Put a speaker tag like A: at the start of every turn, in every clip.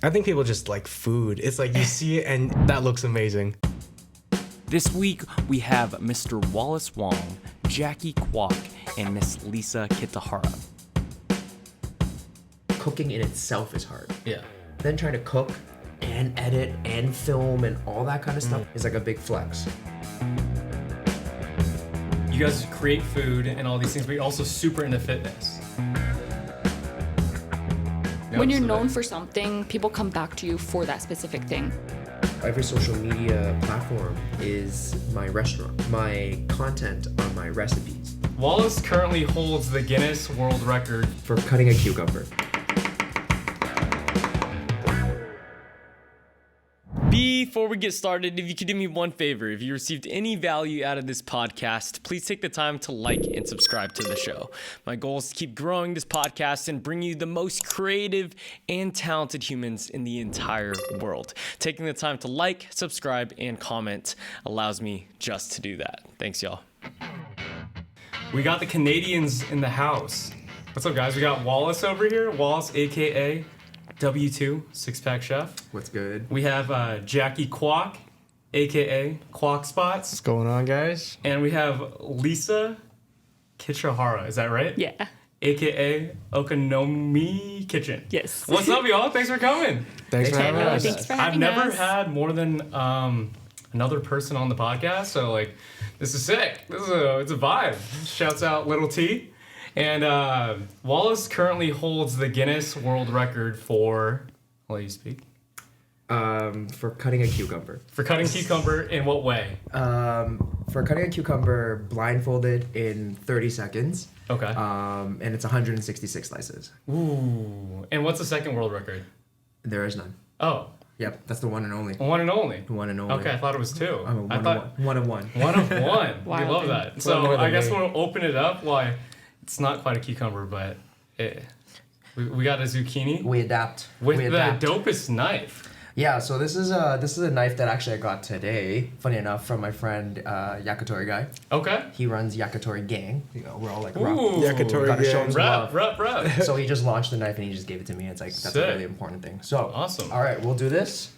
A: I think people just like food. It's like you see it and that looks amazing.
B: This week, we have Mr. Wallace Wong, Jacky Kwok, and Miss Lisa Kitachara.
C: Cooking in itself is hard.
B: Yeah.
C: Then trying to cook and edit and film and all that kind of stuff is like a big flex.
D: You guys create food and all these things, but you're also super into fitness.
E: When you're known for something, people come back to you for that specific thing.
C: Every social media platform is my restaurant. My content are my recipes.
D: Wallace currently holds the Guinness World Record
C: For cutting a cucumber.
B: Before we get started, if you could do me one favor, if you received any value out of this podcast, please take the time to like and subscribe to the show. My goal is to keep growing this podcast and bring you the most creative and talented humans in the entire world. Taking the time to like, subscribe, and comment allows me just to do that. Thanks, y'all.
D: We got the Canadians in the house. What's up, guys? We got Wallace over here. Wallace, a.k.a. W2, six-pack chef.
C: What's good?
D: We have Jacky Kwok, a.k.a. Kwok Spots.
A: What's going on, guys?
D: And we have Lisa Kitachara. Is that right?
E: Yeah.
D: A.k.a. Okonomi Kitchen.
E: Yes.
D: What's up, y'all? Thanks for coming.
A: Thanks for having us.
E: Thanks for
D: I've
E: having
D: never
E: us.
D: had more than another person on the podcast, so like this is sick. It's a vibe. Shouts out Little T. And Wallace currently holds the Guinness World Record for, I'll let you speak.
C: For cutting a cucumber.
D: For cutting cucumber in what way?
C: For cutting a cucumber blindfolded in 30 seconds.
D: Okay.
C: And it's 166 slices.
D: Ooh. And what's the second world record?
C: There is none.
D: Oh,
C: Yep, that's the one and only.
D: one and only.
C: One and only.
D: Okay, I thought it was two.
C: I'm a
D: I thought
C: one of one.
D: one of one. We
E: Wild.
D: love that.
A: One
D: So
A: more than
D: I guess
A: me.
D: we'll open it up. Why? It's not quite a cucumber, but we got a zucchini
C: We adapt.
D: with
C: we
D: the
C: adapt.
D: dopest knife.
C: Yeah, so this is a knife that actually I got today. Funny enough, from my friend Yakitori guy.
D: Okay.
C: He runs Yakitori Gang. You know, we're all like,
D: Ooh.
A: Yakitori
C: gotta show him
A: Gang.
C: some love.
D: Rep.
C: So he just launched the knife and he just gave it to me. It's like that's
D: Sick.
C: a really important thing. So
D: Awesome.
C: All right, we'll do this.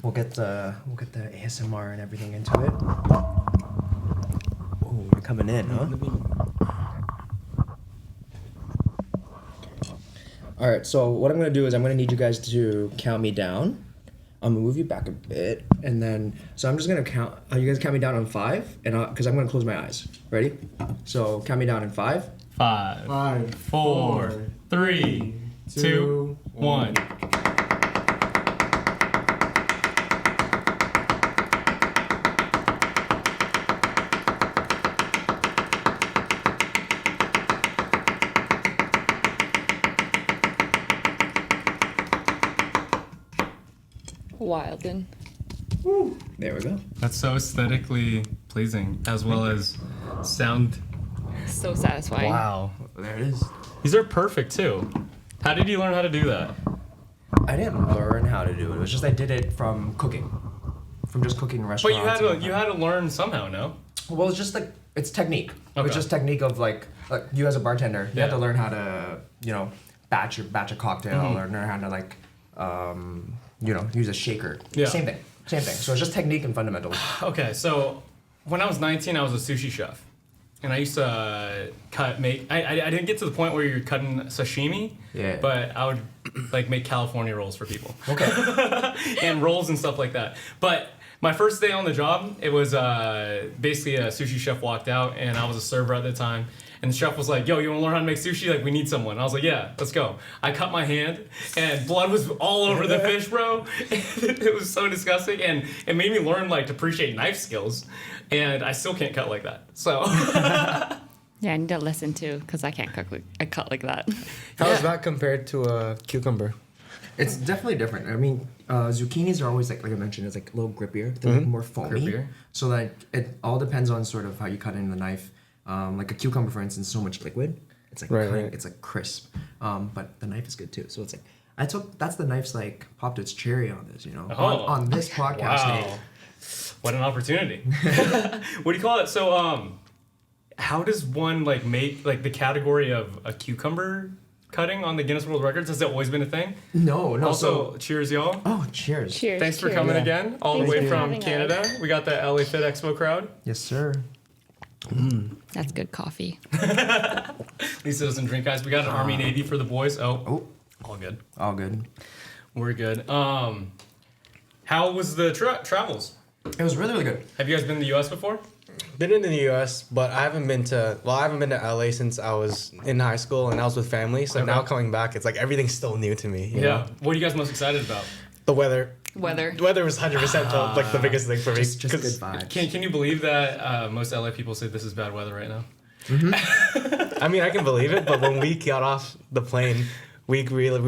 C: We'll get the ASMR and everything into it. Oh, we're coming in, huh? All right, so what I'm gonna do is I'm gonna need you guys to count me down. I'm gonna move you back a bit, and then so I'm just gonna count. You guys count me down on 5, and because I'm gonna close my eyes. Ready? So count me down in 5.
D: 5,
A: 5,
D: 4, 3, 2, 1.
E: Wildin'.
C: There we go.
D: That's so aesthetically pleasing, as well as sound.
E: So satisfying.
D: Wow.
C: There it is.
D: These are perfect too. How did you learn how to do that?
C: I didn't learn how to do it. It was just I did it from cooking, from just cooking in
D: But
C: restaurants.
D: you had to learn somehow, no?
C: Well, it's just like it's technique.
D: Okay.
C: It's just technique of like you as a bartender, you have
D: Yeah.
C: to learn how to batch a cocktail
D: Mm-hmm.
C: or learn how to like use a shaker.
D: Yeah.
C: Same thing. So it's just technique and fundamentals.
D: Okay, so when I was 19, I was a sushi chef. And I used to I didn't get to the point where you're cutting sashimi,
C: Yeah.
D: but I would like make California rolls for people.
C: Okay.
D: And rolls and stuff like that. But my first day on the job, it was basically a sushi chef walked out, and I was a server at the time. And the chef was like, yo, you want to learn how to make sushi? Like, we need someone. I was like, yeah, let's go. I cut my hand, and blood was all over the fish, bro. It was so disgusting, and it made me learn, like, to appreciate knife skills. And I still can't cut like that. So,
E: Yeah, I need a lesson too, because I can't cut like that.
A: How's that compared to a cucumber?
C: It's definitely different. I mean, zucchinis are always like I mentioned, it's like a little grippier. They're like more foamy.
D: Grippier.
C: So like it all depends on sort of how you cut it in the knife. Like a cucumber, for instance, so much liquid. It's like
A: Right.
C: it's like crisp. But the knife is good too. So it's like that's the knife's like popped its cherry on this,
D: Oh.
C: on this podcast.
D: wow.
C: Nate.
D: What an opportunity. What do you call it? So, how does one, like, make, like, the category of a cucumber cutting on the Guinness World Records? Has that always been a thing?
C: No.
D: Also, cheers, y'all.
C: Oh, cheers.
E: Cheers.
D: Thanks for
E: cheers.
D: coming again, all
E: Thanks
D: the way
E: for
D: from
E: having
D: Canada.
E: us.
D: We got the LA Fit Expo crowd.
C: Yes, sir.
E: That's good coffee.
D: Lisa doesn't drink, guys. We got an Army Navy for the boys.
C: Oh,
D: All good.
C: all good.
D: We're good. How was the travels?
C: It was really, really good.
D: Have you guys been to the U.S. before?
A: Been in the U.S., but I haven't been to LA since I was in high school and I was with family. So
D: Okay.
A: now coming back, it's like everything's still new to me. You
D: Yeah.
A: know?
D: What are you guys most excited about?
A: The weather.
E: Weather.
A: The weather was 100% like the biggest thing for me.
C: Just good
A: 'cause-
C: vibes.
D: Can you believe that most LA people say this is bad weather right now?
A: I mean, I can believe it, but when we got off the plane, we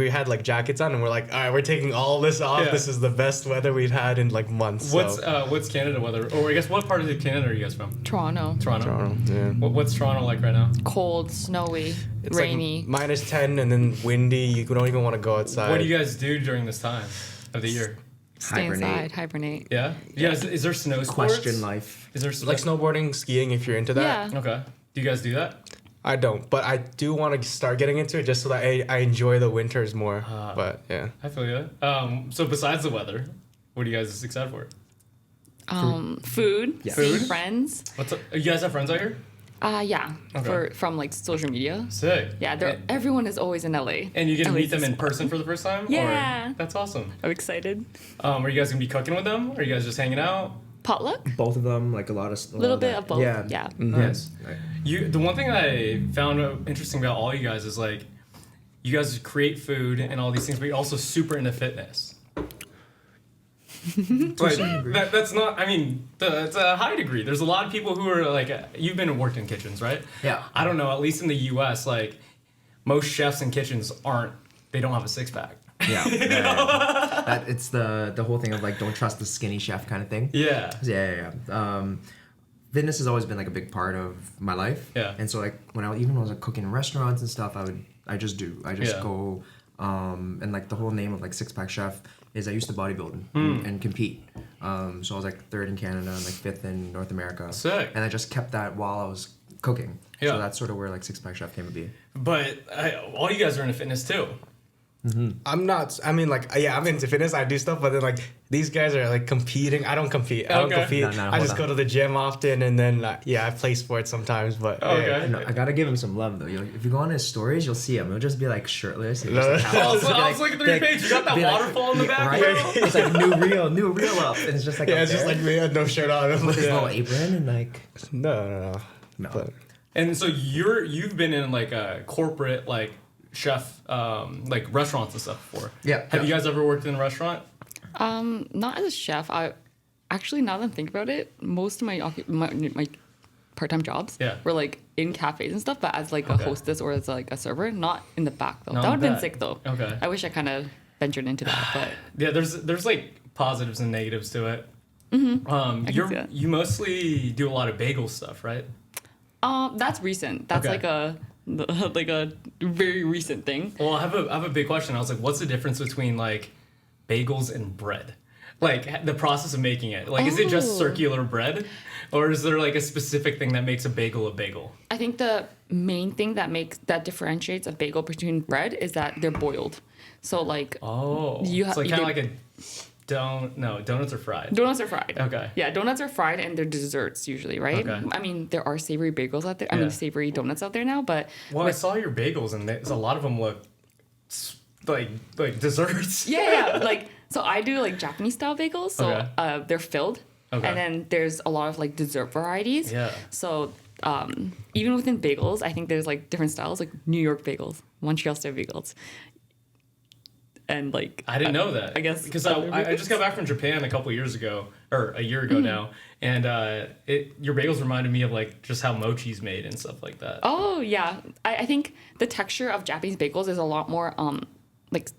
A: had like jackets on and we're like, all right, we're taking all this off.
D: Yeah.
A: This is the best weather we've had in like months.
D: What's Canada weather? Or I guess what part of Canada are you guys from?
E: Toronto.
D: Toronto.
A: Toronto, yeah.
D: What's Toronto like right now?
E: Cold, snowy,
A: It's
E: rainy.
A: like -10 and then windy. You don't even want to go outside.
D: What do you guys do during this time of the year?
E: Stay inside, hibernate.
D: Yeah. Yeah. Is there snow sports?
C: Question life.
D: Is there
A: Like snowboarding, skiing, if you're into that?
E: Yeah.
D: Okay. Do you guys do that?
A: I don't, but I do want to start getting into it just so that I enjoy the winters more. But yeah.
D: I feel you. So besides the weather, what are you guys excited for?
E: Food.
C: Yeah.
E: Seeing
D: Food?
E: friends.
D: What's up? You guys have friends out here?
E: Yeah.
D: Okay.
E: From like social media.
D: Sick.
E: Yeah, everyone is always in LA.
D: And you get to
E: At
D: meet
E: least
D: them
E: this
D: in person for the first time?
E: Yeah.
D: Or? That's awesome.
E: I'm excited.
D: Are you guys gonna be cooking with them? Or are you guys just hanging out?
E: Potluck?
C: Both of them, like a lot of.
E: A little bit of both.
C: Yeah.
E: Yeah.
D: Nice. The one thing I found interesting about all you guys is like, you guys create food and all these things, but you're also super into fitness. Like, that's not. I mean, it's a high degree. There's a lot of people who are like, you've been and worked in kitchens, right?
C: Yeah.
D: I don't know. At least in the U.S., like most chefs in kitchens they don't have a six pack.
C: Yeah. It's the whole thing of like don't trust the skinny chef kind of thing.
D: Yeah.
C: Yeah. Fitness has always been like a big part of my life.
D: Yeah.
C: And so like when I was like cooking in restaurants and stuff, I just
D: Yeah.
C: go and like the whole name of like Six Pack Chef is I used to bodybuild and compete. So I was like 3rd in Canada and like 5th in North America.
D: Sick.
C: And I just kept that while I was cooking.
D: Yeah.
C: So that's sort of where like Six Pack Chef came to be.
D: But all you guys are into fitness too.
A: I'm not. I mean, like, yeah, I'm into fitness. I do stuff, but then like these guys are like competing. I don't compete. I don't
D: Okay.
A: compete.
C: No,
A: I just
C: hold
A: go
C: on.
A: to the gym often, and then I play sports sometimes. But
D: Okay.
A: yeah.
C: No, I gotta give him some love though. If you go on his stories, you'll see him. He'll just be like shirtless. And
A: No.
C: just, like,
D: I was
C: just be
D: looking through your page. You got that
C: be like-
D: waterfall in the back,
C: right?
D: bro?
C: It's like new reel up, and it's just like
A: Yeah,
C: up
A: it's just
C: there
A: like me had no shirt on.
C: with his
A: Yeah.
C: little apron and like
A: No.
C: no.
A: But
D: And so you've been in like a corporate like chef like restaurants and stuff before.
C: Yeah.
D: Have you guys ever worked in a restaurant?
E: Not as a chef. I actually, now that I'm thinking about it, most of my part-time jobs
D: Yeah.
E: were like in cafes and stuff, but as like
D: Okay.
E: a hostess or as like a server, not in the back though.
D: Not
E: That
D: in
E: would
D: the
E: have been
D: back.
E: sick though.
D: Okay.
E: I wish I kind of ventured into that, but
D: Yeah, there's like positives and negatives to it.
E: Mm-hmm. I can see that.
D: You mostly do a lot of bagel stuff, right?
E: that's recent. That's
D: Okay.
E: like a very recent thing.
D: Well, I have a big question. I was like, what's the difference between like bagels and bread? Like the process of making it. Like, is it just
E: Oh.
D: circular bread, or is there like a specific thing that makes a bagel a bagel?
E: I think the main thing that differentiates a bagel between bread is that they're boiled. So like
D: Oh,
E: You
D: so
E: ha-
D: kind of
E: you
D: like a donuts are fried.
E: donuts are fried.
D: Okay.
E: Yeah, donuts are fried and they're desserts usually, right?
D: Okay.
E: I mean, there are savory bagels out there. I
D: Yeah.
E: mean, savory donuts out there now, but
D: Well, I saw your bagels, and a lot of them look like desserts.
E: yeah. Like, so I do like Japanese style bagels. So
D: Okay.
E: they're filled.
D: Okay.
E: And then there's a lot of like dessert varieties.
D: Yeah.
E: So even within bagels, I think there's like different styles, like New York bagels, Montreal style bagels. And like
D: I didn't know that.
E: I guess
D: because
E: other
D: I just got back from Japan a couple years ago, or a year ago now, and your bagels reminded me of like just how mochi's made and stuff like that.
E: Oh yeah, I think the texture of Japanese bagels is a lot more like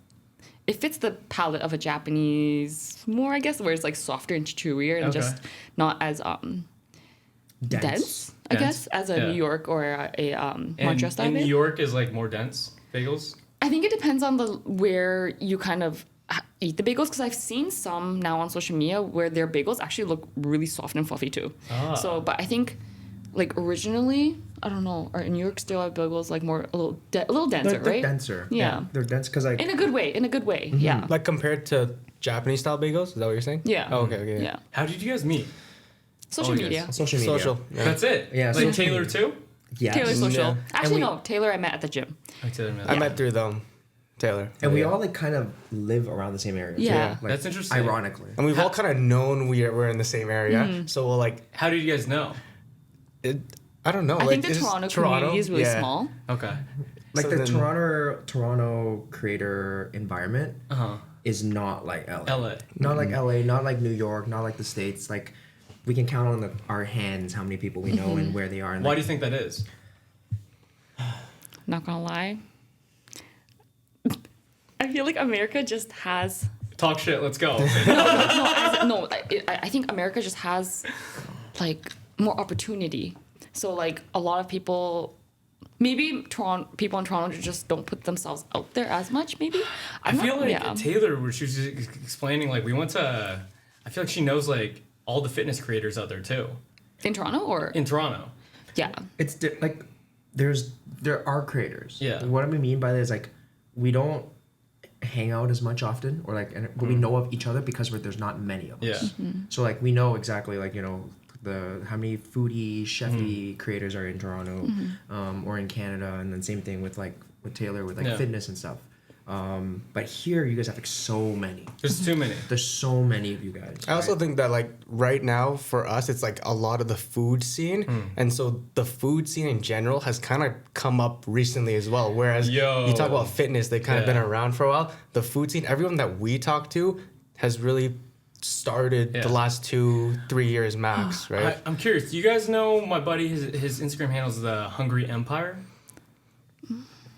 E: it fits the palate of a Japanese more, I guess, where it's like softer and chewier and
D: Okay.
E: just not as dense, I guess, as a
D: Yeah.
E: New York or a
D: And
E: Montreal style
D: in New
E: bagel.
D: York is like more dense bagels.
E: I think it depends on where you kind of eat the bagels, because I've seen some now on social media where their bagels actually look really soft and fluffy too.
D: Ah.
E: So, but I think like originally I don't know. Or New York style bagels like more a little denser,
C: They're
E: right?
C: denser.
E: Yeah.
C: They're dense because like
E: In a good way. Yeah.
A: Like compared to Japanese style bagels? Is that what you're saying?
E: Yeah.
A: Oh, okay.
E: Yeah.
D: How did you guys meet?
E: Social
D: Oh, yes.
E: media.
C: social media.
A: Social. Yeah.
D: That's it.
C: Yeah,
D: Like
C: social
D: Taylor
C: media.
D: too.
C: Yes.
E: Taylor social.
A: Yeah.
E: Actually,
C: we-
E: no. Taylor I met at the gym.
A: I met through them, Taylor.
C: And we all like kind of live around the same area. too.
E: Yeah.
C: Like,
D: That's interesting.
C: Ironically.
A: And we've all kind of known we're in the same area. So we'll like,
D: How did you guys know?
A: I don't know.
E: I
A: like,
E: think the
A: it's
E: Toronto community is really
A: yeah.
E: small.
D: Okay.
C: Like
A: So
C: the
A: then-
C: Toronto creator environment is not like LA.
D: LA.
C: Not like LA, not like New York, not like the States. Like we can count on our hands how many people we know and where they are. And
D: Why
C: like,
D: do you think that is?
E: Not gonna lie. I feel like America just has
D: Talk shit. Let's go.
E: I think America just has like more opportunity. So like a lot of people, maybe people in Toronto just don't put themselves out there as much. Maybe
D: I feel like Taylor, where she was explaining, like we went to. I feel like she knows like all the fitness creators out there too
E: in Toronto or
D: in Toronto.
E: yeah.
C: it's like there are creators.
D: Yeah.
C: What I mean by that is like we don't hang out as much often or like but we know of each other because there's not many of us.
D: Yeah.
C: So like we know exactly like how many foodie chefy creators are in Toronto or in Canada, and then same thing with Taylor with like fitness and stuff. But here you guys have like so many.
D: There's too many.
C: There's so many of you guys.
A: I also think that like right now for us it's like a lot of the food scene, and so the food scene in general has kind of come up recently as well. Whereas you talk about fitness, they've kind of been around for a while. The food scene, everyone that we talk to has really started the last 2-3 years max, right?
D: I'm curious. Do you guys know my buddy? His Instagram handle is the Hungry Empire.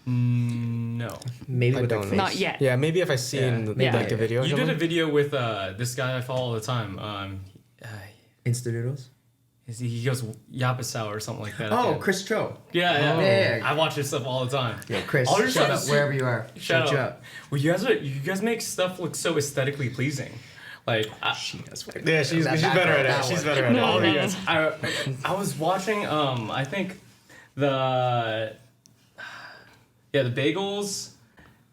D: No.
C: Maybe
A: I
C: with
A: don't
C: their
A: know.
C: face.
E: Not yet.
A: Yeah, maybe if I seen like a video. Or
D: You did a
A: something.
D: video with this guy I follow all the time.
C: Insta noodles.
D: He goes Yapasao or something like that.
C: Oh,
D: Yeah.
C: Chris Cho.
D: Yeah.
C: Yeah.
D: I watch his stuff all the time.
C: Yeah, Chris.
D: All your
C: Shout
D: stuff
C: out
D: is-
C: wherever you are.
D: Shout
C: you
D: out.
C: up.
D: Well, you guys make stuff look so aesthetically pleasing. Like
C: She knows what
A: Yeah, she's better at it. She's better at it.
D: all of you guys. I was watching. I think the bagels,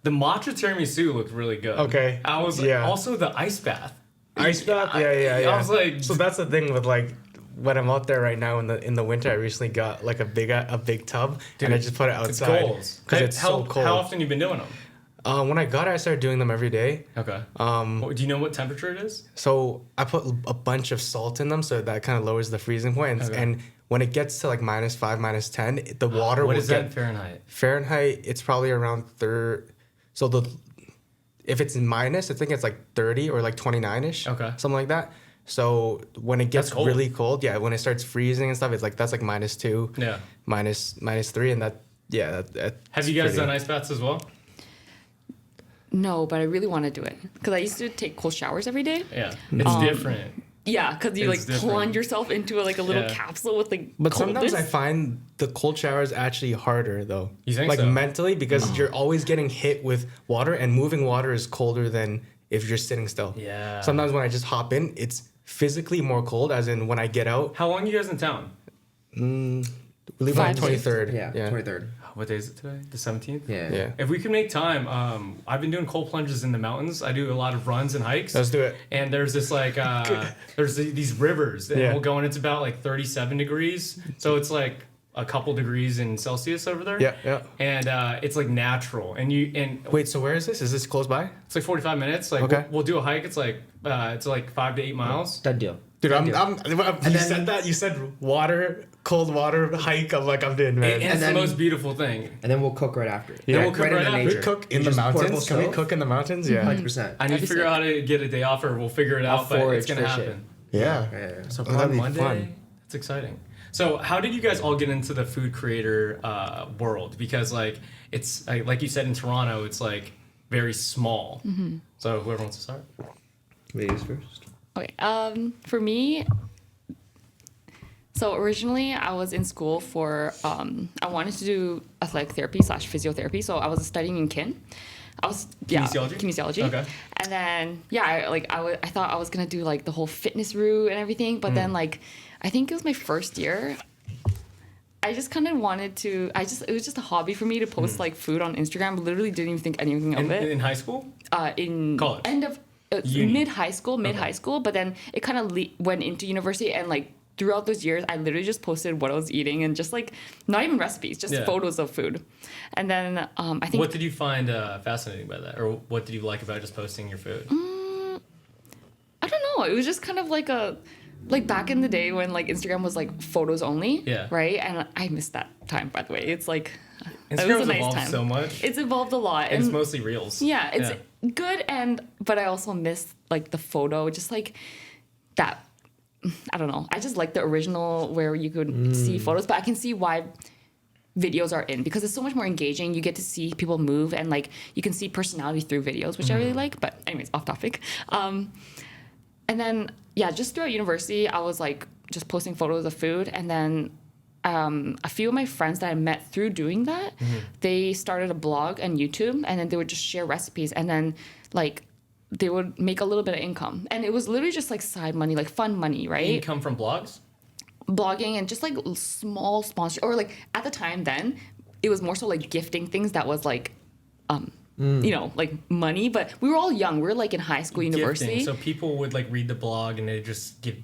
D: the matcha tiramisu looked really good.
A: Okay.
D: I was also the ice bath.
A: Ice bath? Yeah.
D: I was like,
A: So that's the thing with like when I'm out there right now in the winter, I recently got like a big tub and I just put it
D: it's
A: outside
D: goals.
A: because it's so cold.
D: How often you been doing them?
A: When I got it, I started doing them every day.
D: Okay. Do you know what temperature it is?
A: So I put a bunch of salt in them, so that kind of lowers the freezing point. And when it gets to like -5, -10, the water
D: What
A: will
D: is that
A: get
D: in Fahrenheit?
A: Fahrenheit. It's probably around So if it's in minus, I think it's like 30 or like 29ish.
D: Okay.
A: Something like that. So when it gets
D: That's cold.
A: really cold, when it starts freezing and stuff, it's like that's like -2,
D: Yeah.
A: -3, and that
D: Have you guys done ice baths as well?
E: No, but I really want to do it because I used to take cold showers every day.
D: Yeah. It's different.
E: Yeah, because you
D: It's
E: like
D: different.
E: plunge yourself into like a little
D: Yeah.
E: capsule with like.
A: But sometimes I
E: coldness.
A: find the cold shower is actually harder though.
D: You think
A: like
D: so?
A: mentally because you're always getting hit with water, and moving water is colder than if you're sitting still.
D: Yeah.
A: Sometimes when I just hop in, it's physically more cold. As in when I get out,
D: How long are you guys in town?
A: we leave on
E: 5 days.
A: 23rd.
C: Yeah, 23rd.
D: What day is it today? The 17th?
C: Yeah.
A: Yeah.
D: If we can make time, I've been doing cold plunges in the mountains. I do a lot of runs and hikes.
A: Let's do it.
D: And there's this like, these rivers that
A: Yeah.
D: will go, and it's about like 37 degrees. So it's like a couple degrees in Celsius over there.
A: Yeah.
D: And it's like natural. And
A: Wait, so where is this? Is this close by?
D: it's like 45 minutes. Like
A: Okay.
D: we'll do a hike. It's like 5 to 8 miles.
C: Done deal.
A: Dude, you
C: then-
A: said that. You said cold water hike. I'm like, I'm doing, man.
D: And it's
C: then-
D: the most beautiful thing.
C: And then we'll cook right after.
A: Yeah.
D: we'll cook right
C: in the
D: after.
A: we
C: nature.
A: cook in
C: You
A: the
C: just portable
A: mountains. Can we
C: stove?
A: cook in the mountains? Yeah.
C: 100%.
D: I need to figure out how to get a day off, or we'll figure it out, but
C: forage
D: it's going to
C: for shit.
D: happen.
A: Yeah.
C: Yeah.
D: So
A: that'd
D: on
A: be
D: Monday,
A: fun.
D: that's exciting. So how did you guys all get into the food creator world? Because like it's like you said in Toronto, it's like very small. So whoever wants to start.
C: Ladies first.
E: Okay. For me, so originally I was in school for I wanted to do athletic therapy / physiotherapy. So I was studying in kin. I was kinesiology.
D: Okay.
E: And then I thought I was gonna do like the whole fitness route and everything, but then like I think it was my first year. I just kind of wanted to. It was just a hobby for me to post like food on Instagram. Literally didn't even think anything of it.
D: In high school?
E: In
D: college.
E: End of mid high school. But then it kind of went into university, and like throughout those years, I literally just posted what I was eating and just like not even recipes, just photos of food. And then I think.
D: What did you find fascinating by that, or what did you like about just posting your food?
E: I don't know. It was just kind of like back in the day when like Instagram was like photos only.
D: Yeah.
E: Right. And I missed that time, by the way. It's like
D: Instagram's
E: it was a nice
D: evolved
E: time.
D: so much.
E: It's evolved a lot.
D: And it's mostly reels.
E: Yeah, it's good, but I also miss like the photo, just like that. I don't know. I just like the original where you could see photos, but I can see why videos are in, because it's so much more engaging. You get to see people move, and like you can see personality through videos, which I really like. But anyways, off topic. And then just throughout university, I was like just posting photos of food, and then a few of my friends that I met through doing that, they started a blog and YouTube, and then they would just share recipes, and then like they would make a little bit of income, and it was literally just like side money, like fun money, right?
D: Income from blogging
E: And just like small sponsor, or like at the time then it was more so like gifting things that was like you know, like money, but we were all young. We were like in high school, university.
D: Gifting. So people would like read the blog and they just give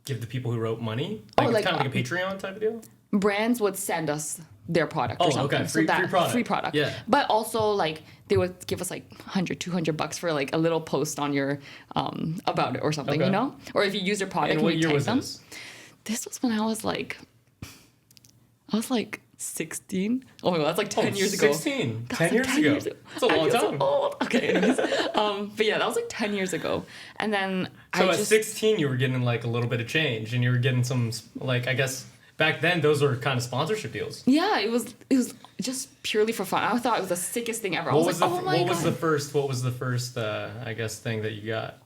D: the people who wrote money. Like, it's kind of like a Patreon type of deal.
E: Brands would send us their product or something.
D: Okay. Free product.
E: Free product.
D: Yeah.
E: But also like they would give us like $100-$200 for like a little post on your about it or something, you know? Or if you use their product,
D: and what
E: you
D: year
E: tag
D: was
E: them.
D: this?
E: This was when I was like 16. Oh my god, that's like 10 years ago.
D: 16.
E: That
D: 10
E: was,
D: years
E: like, 10
D: ago.
E: years ago.
D: That's a long
E: I feel
D: time.
E: so old. Okay, anyways. But yeah, that was like 10 years ago. And then
D: So at 16, you were getting like a little bit of change, and you were getting some, like, I guess back then those were kind of sponsorship deals.
E: Yeah, it was just purely for fun. I thought it was the sickest thing ever.
D: What was the first I guess thing that you got?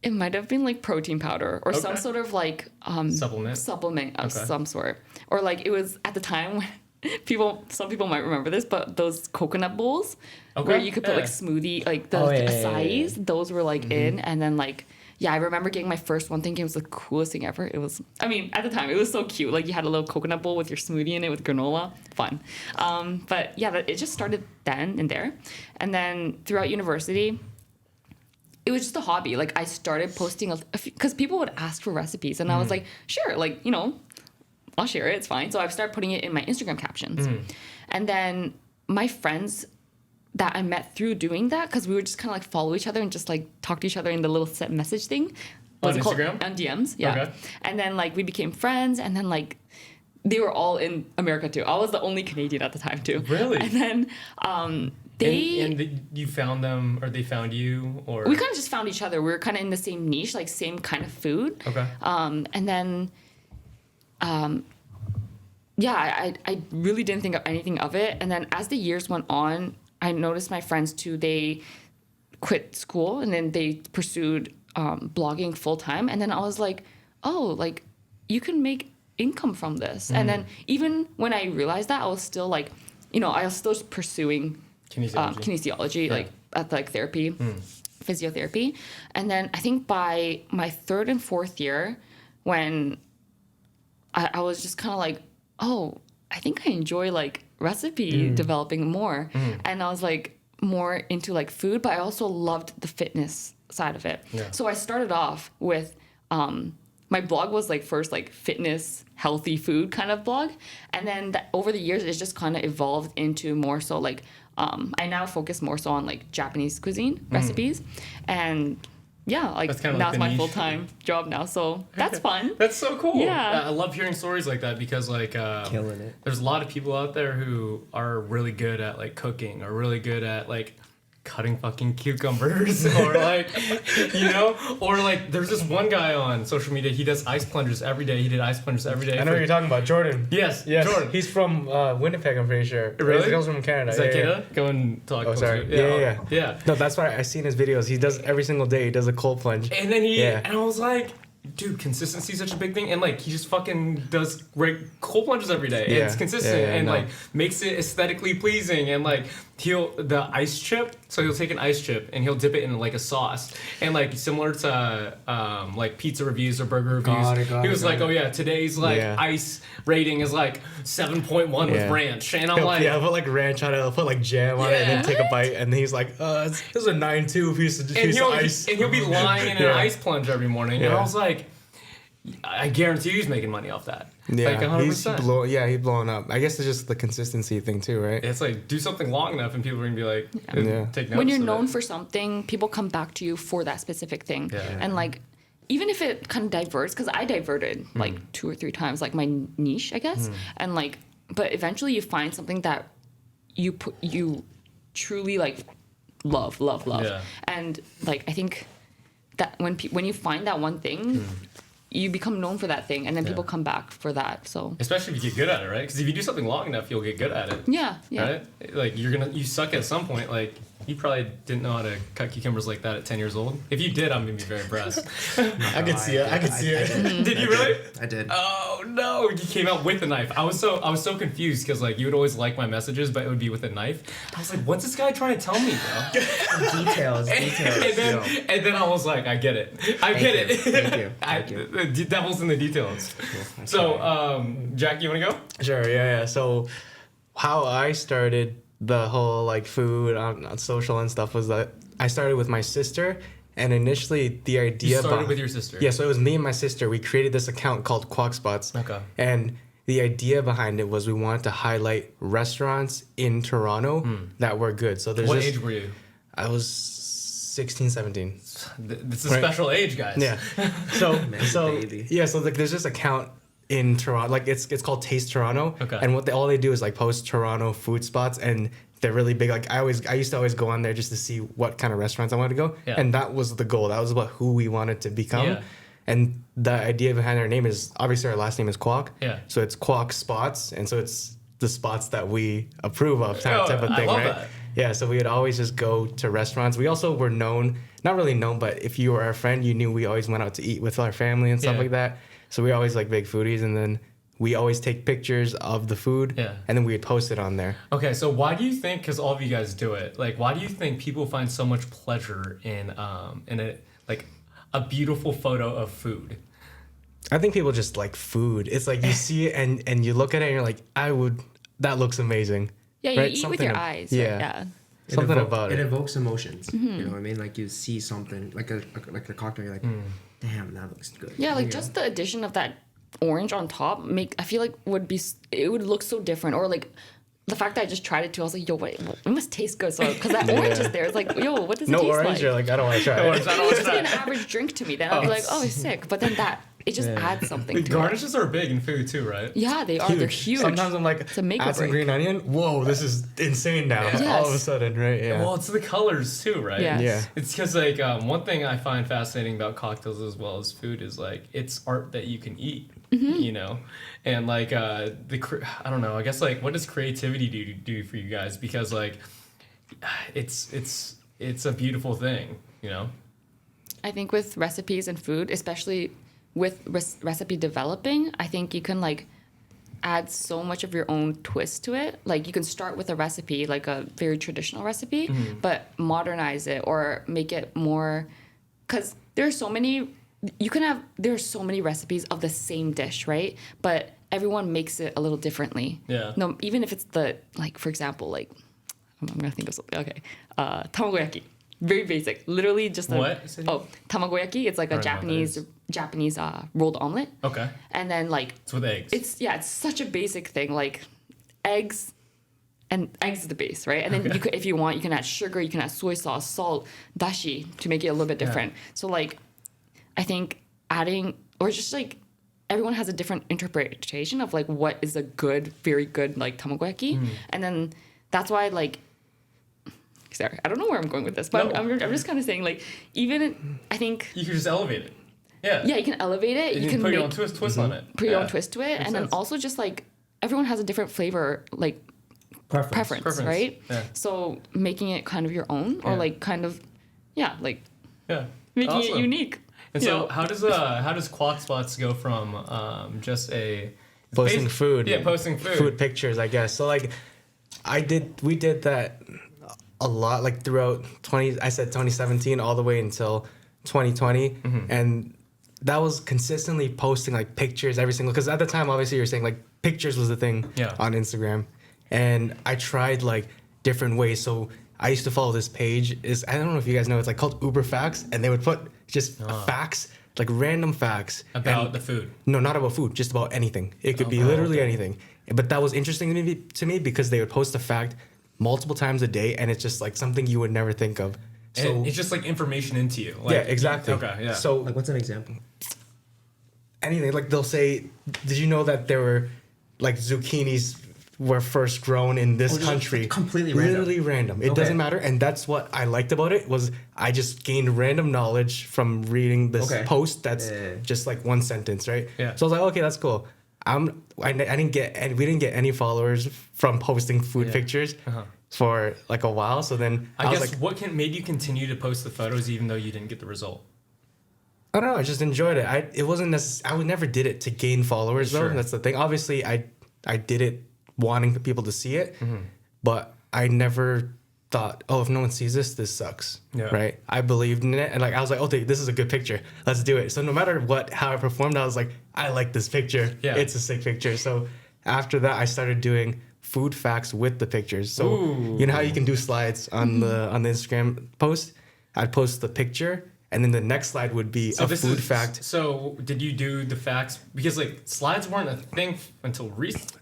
E: It might have been like protein powder or some sort of like supplement of some sort. Or like it was at the time when some people might remember this, but those coconut bowls where you could put like smoothie, like the acais, those were like in. And then like, I remember getting my first one thinking it was the coolest thing ever. It was, I mean, at the time it was so cute. Like you had a little coconut bowl with your smoothie in it with granola. Fun. But yeah, it just started then and there. And then throughout university, it was just a hobby. Like I started posting because people would ask for recipes, and I was like, sure, like, you know, I'll share it. It's fine. So I started putting it in my Instagram captions. And then my friends that I met through doing that, because we would just kind of like follow each other and just like talk to each other in the little set message thing.
D: On Instagram?
E: On DMs, yeah. Okay. And then like we became friends, and then like they were all in America too. I was the only Canadian at the time too.
D: Really?
E: And then
D: you found them, or they found you, or
E: we kind of just found each other. We were kind of in the same niche, like same kind of food.
D: Okay.
E: And then, I really didn't think of anything of it. And then as the years went on, I noticed my friends too. They quit school and then they pursued blogging full time. And then I was like, oh, like you can make income from this. And then even when I realized that, I was still like, you know, I was still pursuing kinesiology, like athletic therapy, physiotherapy. And then I think by my third and fourth year, when I was just kind of like, oh, I think I enjoy like recipe developing more. And I was like more into like food, but I also loved the fitness side of it. Yeah. So I started off with, my blog was like first like fitness, healthy food kind of blog. And then over the years, it's just kind of evolved into more so like, I now focus more so on like Japanese cuisine recipes. And yeah, like now it's my full-time job now. So that's fun.
D: That's so cool.
E: Yeah.
D: I love hearing stories like that because like
C: killing it.
D: There's a lot of people out there who are really good at like cooking or really good at like cutting fucking cucumbers or like, you know, or like there's this one guy on social media, he does ice plungers every day. He did ice plungers every day.
A: I know what you're talking about, Jordan.
D: Yes,
A: Jordan. He's from Winnipeg, I'm pretty sure.
D: Really?
A: He comes from Canada.
D: Is that Canada? Go and talk.
A: Oh, sorry. Yeah. No, that's why I've seen his videos. He does every single day. He does a cold plunge.
D: And then and I was like, dude, consistency is such a big thing, and like he just fucking does great cold plunges every day. And it's consistent and like makes it aesthetically pleasing, and like the ice chip. So he'll take an ice chip and he'll dip it in like a sauce, and like similar to like pizza reviews or burger reviews. He was like, oh yeah, today's like ice rating is like 7.1 with ranch, and I'm like,
A: I'll put like ranch on it. I'll put like jam on it, and then take a bite, and he's like, this is a 9.2 piece of ice.
D: And he'll be lying in an ice plunge every morning, and I was like, I guarantee he's making money off that.
A: Yeah,
D: like 100%.
A: He's blowing up. I guess it's just the consistency thing too, right?
D: It's like, do something long enough and people are gonna be like, take notice.
E: When you're known for something, people come back to you for that specific thing. Yeah. And like, even if it kind of diverts, because I diverted like 2 or 3 times, like my niche, I guess. And like, but eventually you find something that you truly like love. Yeah. And like, I think that when you find that one thing, you become known for that thing, and then people come back for that. So
D: especially if you get good at it, right? Because if you do something long enough, you'll get good at it.
E: Yeah.
D: Right? Like you suck at some point. Like you probably didn't know how to cut cucumbers like that at 10 years old. If you did, I'm gonna be very impressed.
A: I could see it.
D: Did you really?
C: I did.
D: Oh no! You came out with a knife. I was so confused because like you would always like my messages, but it would be with a knife. I was like, what's this guy trying to tell me, bro?
C: Details.
D: And then I was like, I get it. Thank you. The devil's in the details. Cool. So, Jack, you want to go?
A: Sure. Yeah. So, how I started the whole like food on social and stuff was that I started with my sister, and initially the idea.
D: You started with your sister.
A: Yeah. So it was me and my sister. We created this account called Kwok Spots.
D: Okay.
A: And the idea behind it was we wanted to highlight restaurants in Toronto that were good. So there's
D: what age were you?
A: I was 16, 17.
D: It's a special age, guys.
A: Yeah. So like there's this account in Toronto, like it's called Taste Toronto.
D: Okay.
A: And what all they do is like post Toronto food spots, and they're really big. Like I used to always go on there just to see what kind of restaurants I wanted to go. Yeah. And that was the goal. That was about who we wanted to become. Yeah. And the idea behind our name is obviously our last name is Kwok.
D: Yeah.
A: So it's Kwok Spots, and so it's the spots that we approve of type of thing,
D: I love
A: right?
D: That.
A: Yeah, so we would always just go to restaurants. We also were known, not really known, but if you were our friend, you knew we always went out to eat with our family and stuff like that. So we always like big foodies, and then we always take pictures of the food, and then we would post it on there.
D: Okay, so why do you think, because all of you guys do it, like why do you think people find so much pleasure in a beautiful photo of food?
A: I think people just like food. It's like you see it and you look at it and you're like, that looks amazing.
E: Yeah, you eat with your eyes. Yeah.
A: Something about it.
C: It evokes emotions. You know what I mean? Like you see something, like a cocktail, you're like, damn, that looks good.
E: Yeah, like just the addition of that orange on top I feel like it would look so different. Or like the fact that I just tried it too, I was like, yo, wait, it must taste good. So because that orange is there, it's like, yo, what does it taste like?
A: No orange, you're like, I don't want to try it.
E: It would just be an average drink to me. Then I'd be like, oh, it's sick. But then it just adds something to it.
D: Garnishes are big in food too, right?
E: Yeah, they are. They're huge.
A: Sometimes I'm like, add some green onion. Whoa, this is insane now. Yes. All of a sudden, right? Yeah.
D: Well, it's the colors too, right?
E: Yes.
A: Yeah.
D: It's because like one thing I find fascinating about cocktails as well as food is like it's art that you can eat. You know, and like I don't know. I guess like what does creativity do for you guys? Because like it's a beautiful thing, you know.
E: I think with recipes and food, especially with recipe developing, I think you can like add so much of your own twist to it. Like you can start with a recipe, like a very traditional recipe, but modernize it or make it more, because there's so many recipes of the same dish, right? But everyone makes it a little differently.
D: Yeah.
E: No, even if it's for example, like I'm gonna think of something. Okay, tamagoyaki. Very basic. Literally just tamagoyaki. It's like a Japanese rolled omelet.
D: Okay.
E: And then like
D: it's with eggs.
E: It's such a basic thing. Like eggs is the base, right? And then you could, if you want, you can add sugar, you can add soy sauce, salt, dashi to make it a little bit different. Yeah. So like I think adding, or just like everyone has a different interpretation of like what is a good, very good like tamagoyaki, and then that's why like. Sorry, I don't know where I'm going with this, but I'm just kind of saying like even I think
D: you can just elevate it. Yeah.
E: Yeah, you can elevate it. You can
D: put your own twist on it.
E: Put your own twist to it, and then also just like everyone has a different flavor like preference, right?
D: Yeah.
E: So making it kind of your own, or like kind of making it unique.
D: And so how does Kwok Spots go from just a
A: posting food?
D: Yeah, posting food
A: pictures, I guess. So like We did that a lot, like throughout 2017 all the way until 2020, and that was consistently posting like pictures every single, because at the time obviously you're saying like pictures was the thing on Instagram, and I tried like different ways. So I used to follow this page, I don't know if you guys know, it's like called Uber Facts, and they would put just facts, like random facts
D: about the food.
A: No, not about food, just about anything. It could be literally anything. But that was interesting to me because they would post a fact multiple times a day, and it's just like something you would never think of. So
D: and it's just like information into you. Like,
A: yeah, exactly.
D: Okay, yeah.
A: So
C: Like, what's an example?
A: anything, like they'll say, did you know that there were like zucchinis were first grown in this country?
C: Completely random.
A: Literally random. It doesn't matter. And that's what I liked about it, was I just gained random knowledge from reading this post that's just like one sentence, right?
D: Yeah.
A: So I was like, okay, that's cool. We didn't get any followers from posting food pictures for like a while. So then
D: I
A: was
D: guess
A: like,
D: what made you continue to post the photos even though you didn't get the result?
A: I don't know. I just enjoyed it. It wasn't I would never did it to gain followers though.
D: Sure.
A: That's the thing. Obviously, I did it wanting people to see it, but I never thought, oh, if no one sees this sucks.
D: Yeah.
A: Right. I believed in it, and like I was like, okay, this is a good picture. Let's do it. So no matter how I performed, I was like, I like this picture.
D: Yeah.
A: It's a sick picture. So after that, I started doing food facts with the pictures. So you know how you can do slides on the Instagram post? I'd post the picture, and then the next slide would be a food fact.
D: So did you do the facts? Because like slides weren't a thing until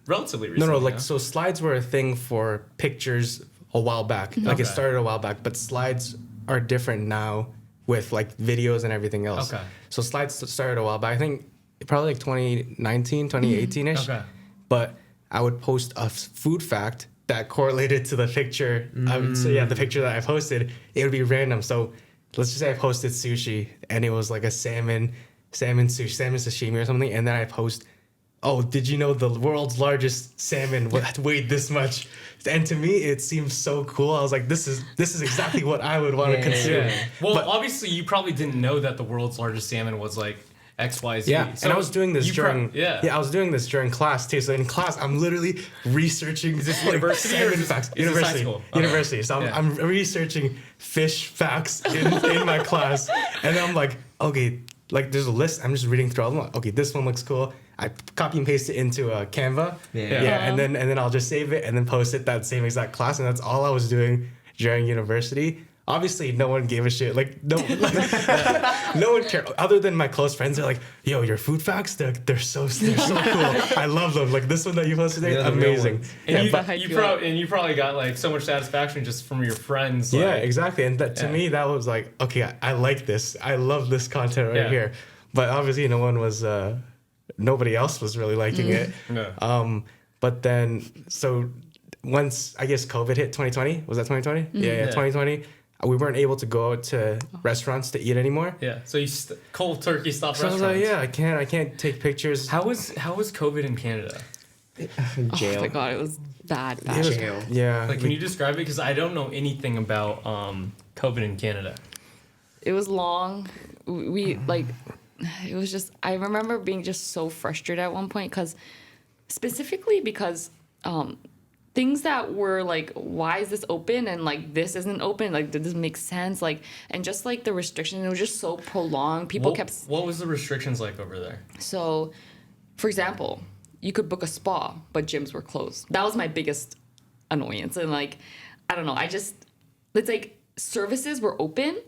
D: relatively recently.
A: No, like so slides were a thing for pictures a while back. Like it started a while back, but slides are different now with like videos and everything else.
D: Okay.
A: So slides started a while back. I think probably like 2019, 2018-ish.
D: Okay.
A: But I would post a food fact that correlated to the picture. So yeah, the picture that I posted, it would be random. So let's just say I posted sushi and it was like a salmon sashimi or something, and then I post, oh, did you know the world's largest salmon weighed this much? And to me, it seems so cool. I was like, this is exactly what I would want to consume.
D: Yeah. Well, obviously, you probably didn't know that the world's largest salmon was like XYZ.
A: Yeah,
D: So
A: and I was doing this during
D: I
A: was doing this during class too. So in class, I'm literally researching this
D: university or
A: salmon
D: is
A: facts.
D: this high school? Okay.
A: University. So I'm researching fish facts in my class, and then I'm like, okay, like there's a list. I'm just reading through all of them. Okay, this one looks cool. I copy and paste it into Canva. And then I'll just save it and then post it that same exact class, and that's all I was doing during university. Obviously, no one gave a shit. Like no one cared. Other than my close friends, they're like, "Yo, your food facts, they're so cool. I love them. Like this one that you posted today, amazing."
D: And you probably got like so much satisfaction just from your friends.
A: Yeah, exactly. And that to me, that was like, okay, I like this. I love this content right here. But obviously, nobody else was really liking it.
D: No.
A: But then, so once I guess COVID hit 2020, was that 2020? Yeah, 2020. We weren't able to go out to restaurants to eat anymore.
D: Yeah. So you cold turkey stopped restaurants.
A: I was like, I can't take pictures.
D: How was COVID in Canada?
C: Jail.
E: Oh my god, it was bad.
C: Jail.
A: Yeah.
D: Like, can you describe it? Because I don't know anything about COVID in Canada.
E: It was long. We like, it was just. I remember being just so frustrated at one point because things that were like, why is this open and like this isn't open? Like, did this make sense? Like, and just like the restriction, it was just so prolonged. People kept.
D: What was the restrictions like over there?
E: So, for example, you could book a spa, but gyms were closed. That was my biggest annoyance. And like, I don't know. it's like services were open,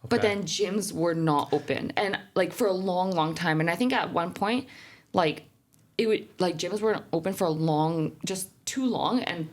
E: but then gyms were not open, and like for a long, long time. And I think at one point, like, it would like gyms weren't open for just too long, and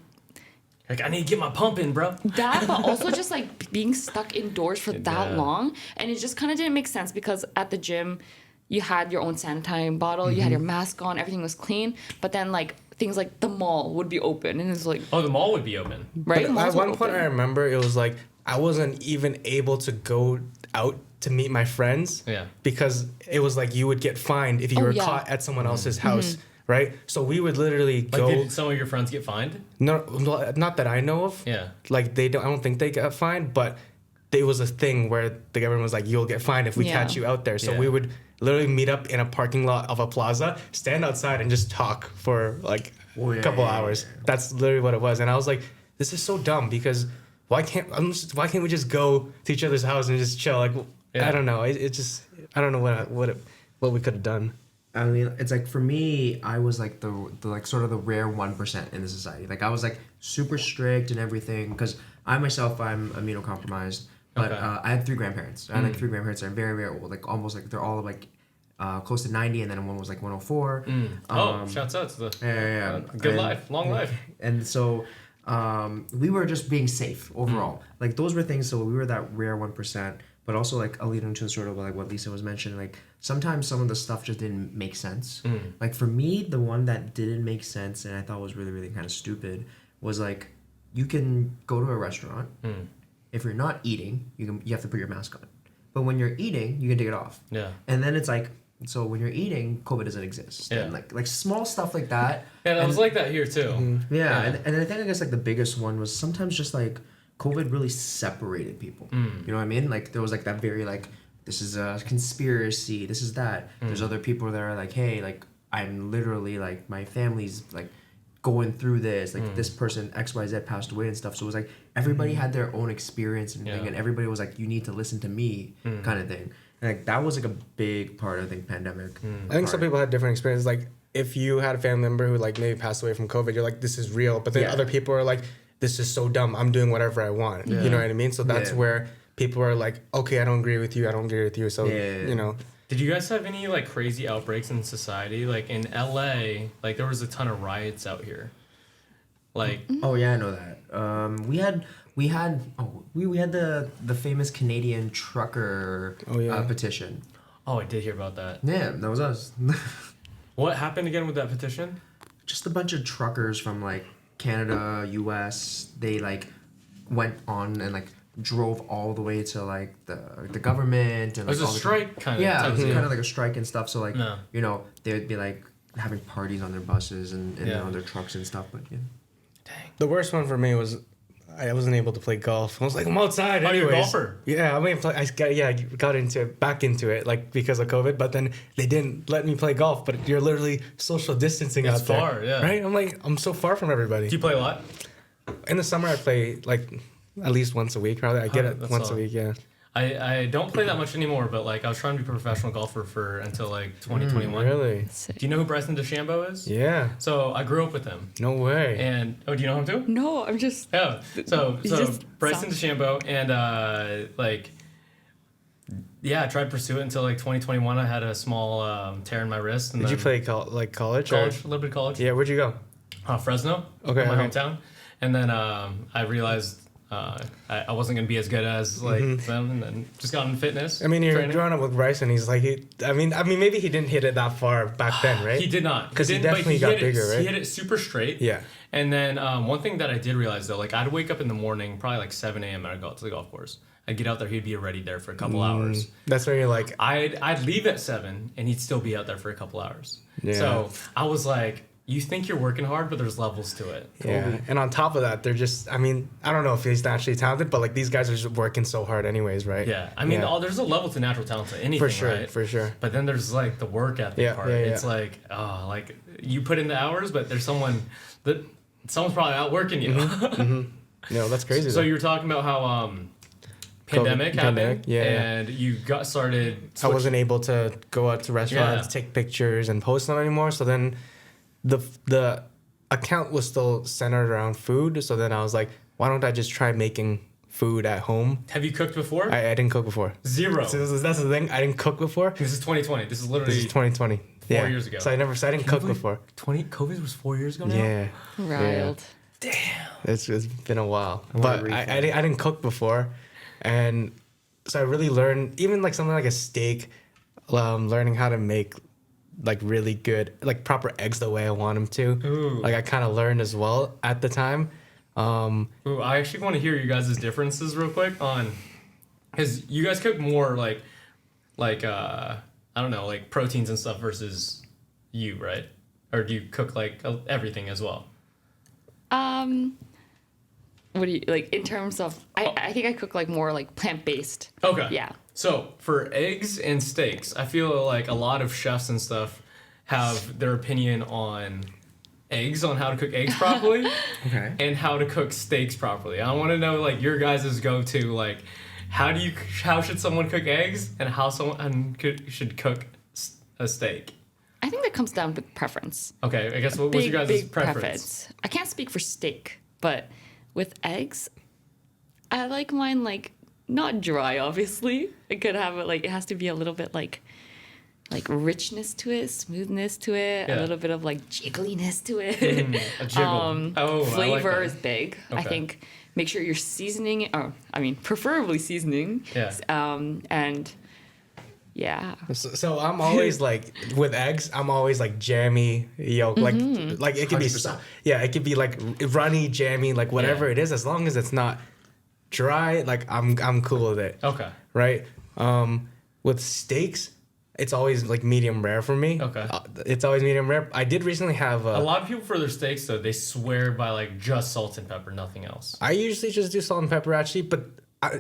D: like I need to get my pump in, bro.
E: That, but also just like being stuck indoors for that long, and it just kind of didn't make sense because at the gym, you had your own sanitizing bottle, you had your mask on, everything was clean, but then like things like the mall would be open, and it's like
D: the mall would be open,
E: right?
A: But at one point, I remember it was like I wasn't even able to go out to meet my friends.
D: Yeah.
A: Because it was like you would get fined if you were caught at someone else's house, right? So we would literally go.
D: Like, did some of your friends get fined?
A: No, not that I know of.
D: Yeah.
A: Like I don't think they got fined, but it was a thing where the government was like, "You'll get fined if we catch you out there." So we would literally meet up in a parking lot of a plaza, stand outside, and just talk for like a couple hours. That's literally what it was. And I was like, this is so dumb because why can't we just go to each other's house and just chill? Like, I don't know. It just, I don't know what we could have done.
C: I mean, it's like for me, I was like the like sort of the rare 1% in the society. Like I was like super strict and everything because I'm immunocompromised. But I had 3 grandparents. I had like 3 grandparents that are very, very old. Like almost like they're all like close to 90, and then one was like 104.
D: Shouts out to the
C: good
D: life, long life.
C: And so we were just being safe overall. Like those were things. So we were that rare 1%. But also like I'll lead into sort of like what Lisa was mentioning. Like sometimes some of the stuff just didn't make sense. Like for me, the one that didn't make sense and I thought was really, really kind of stupid was like you can go to a restaurant. If you're not eating, you have to put your mask on. But when you're eating, you can take it off.
D: Yeah.
C: And then it's like, so when you're eating, COVID doesn't exist.
D: Yeah.
C: And like small stuff like that.
D: Yeah, that was like that here too.
C: Yeah. And I think I guess like the biggest one was sometimes just like COVID really separated people. You know what I mean? Like there was like that very like, this is a conspiracy, this is that. There's other people that are like, hey, like I'm literally like my family's like going through this, like this person XYZ passed away and stuff. So it was like everybody had their own experience and thing, and everybody was like, you need to listen to me kind of thing. And like that was like a big part of the pandemic.
A: I think some people had different experiences. Like if you had a family member who like maybe passed away from COVID, you're like, this is real. But then other people are like, this is so dumb. I'm doing whatever I want. You know what I mean? So that's where people are like, okay, I don't agree with you. I don't agree with you. So, you know.
D: Did you guys have any like crazy outbreaks in society? Like in LA, like there was a ton of riots out here. Like
C: oh yeah, I know that. We had the famous Canadian trucker petition.
D: Oh, I did hear about that.
C: Yeah, that was us.
D: What happened again with that petition?
C: Just a bunch of truckers from like Canada, US. They like went on and like drove all the way to like the government and
D: it was
C: like,
D: a strike kind of.
C: Yeah, it was kind of like a strike and stuff. So like you know they would be like having parties on their buses and on their trucks and stuff. But yeah.
D: Dang.
A: The worst one for me was I wasn't able to play golf. I was like, I'm outside.
D: Oh, you're a
A: anyways.
D: golfer?
A: Yeah, I mean, I got back into it like because of COVID. But then they didn't let me play golf. But you're literally social distancing out there.
D: It's far, yeah.
A: Right? I'm like, I'm so far from everybody.
D: Do you play a lot?
A: In the summer, I play like at least once a week. Probably I get it once a week. Yeah.
D: I don't play that much anymore, but like I was trying to be a professional golfer until like 2021.
A: Really?
E: Sick.
D: Do you know who Bryson DeChambeau is?
A: Yeah.
D: So I grew up with him.
A: No way.
D: And do you know him too?
E: No, I'm just.
D: Yeah. So
E: just
D: Bryson DeChambeau and I tried to pursue it until like 2021. I had a small tear in my wrist. And
A: Did you play college?
D: College, a little bit of college.
A: Yeah. Where'd you go?
D: Fresno.
A: Okay.
D: My hometown. And then I realized. I wasn't gonna be as good as like them, and then just got in fitness.
A: I mean, you're
D: training.
A: growing up with Bryson. He's like, I mean, maybe he didn't hit it that far back then, right?
D: He did not,
A: because he definitely got bigger, right?
D: He hit it super straight.
A: Yeah.
D: And then one thing that I did realize though, like I'd wake up in the morning, probably like 7 a.m. and I'd go out to the golf course. I'd get out there, he'd be already there for a couple hours.
A: That's where you're like,
D: I'd leave at 7 and he'd still be out there for a couple hours.
A: Yeah.
D: So I was like, you think you're working hard, but there's levels to it.
A: Yeah. And on top of that, they're just, I mean, I don't know if he's naturally talented, but like these guys are just working so hard anyways, right?
D: Yeah. I mean, there's a level to natural talent to anything,
A: for sure,
D: right?
A: For sure.
D: But then there's like the work ethic part. It's like, like you put in the hours, but there's someone's probably outworking you.
A: No, that's crazy.
D: So you were talking about how pandemic happened, and you got started.
A: I wasn't able to go out to restaurants, take pictures, and post them anymore. So then the account was still centered around food. So then I was like, why don't I just try making food at home?
D: Have you cooked before?
A: I didn't cook before.
D: Zero.
A: So that's the thing. I didn't cook before.
D: This is 2020. This is literally.
A: This is 2020.
D: 4 years ago.
A: So I didn't cook before.
D: COVID was 4 years ago now?
A: Yeah.
E: Wild.
D: Damn.
A: It's been a while. But I didn't cook before. And so I really learned, even like something like a steak, learning how to make like really good, like proper eggs the way I want them to.
D: Ooh.
A: Like I kind of learned as well at the time.
D: Ooh, I actually want to hear you guys' differences real quick on, because you guys cook more like I don't know, like proteins and stuff versus you, right? Or do you cook like everything as well?
E: What do you like in terms of? I think I cook like more like plant-based.
D: Okay.
E: Yeah.
D: So for eggs and steaks, I feel like a lot of chefs and stuff have their opinion on eggs on how to cook eggs properly,
C: Okay.
D: and how to cook steaks properly. I want to know like your guys' go-to, like how should someone cook eggs, and how someone should cook a steak.
E: I think that comes down with preference.
D: Okay, I guess what's your guys'
E: big
D: preference?
E: I can't speak for steak, but with eggs, I like mine like not dry. Obviously, it could have it has to be a little bit like richness to it, smoothness to it, a little bit of like jiggliness to it.
D: A jiggle.
E: Flavor
D: I like
E: is big.
D: Okay.
E: I think make sure you're seasoning it, or I mean, preferably seasoning.
D: Yeah.
E: And yeah.
A: So I'm always like with eggs. I'm always like jammy yolk, like it could be
C: 100%.
A: it could be like runny, jammy, like whatever it is, as long as it's not dry. Like I'm cool with it.
D: Okay.
A: Right. With steaks, it's always like medium rare for me.
D: Okay.
A: It's always medium rare. I did recently have
D: A lot of people for their steaks though, they swear by like just salt and pepper, nothing else.
A: I usually just do salt and pepper actually, but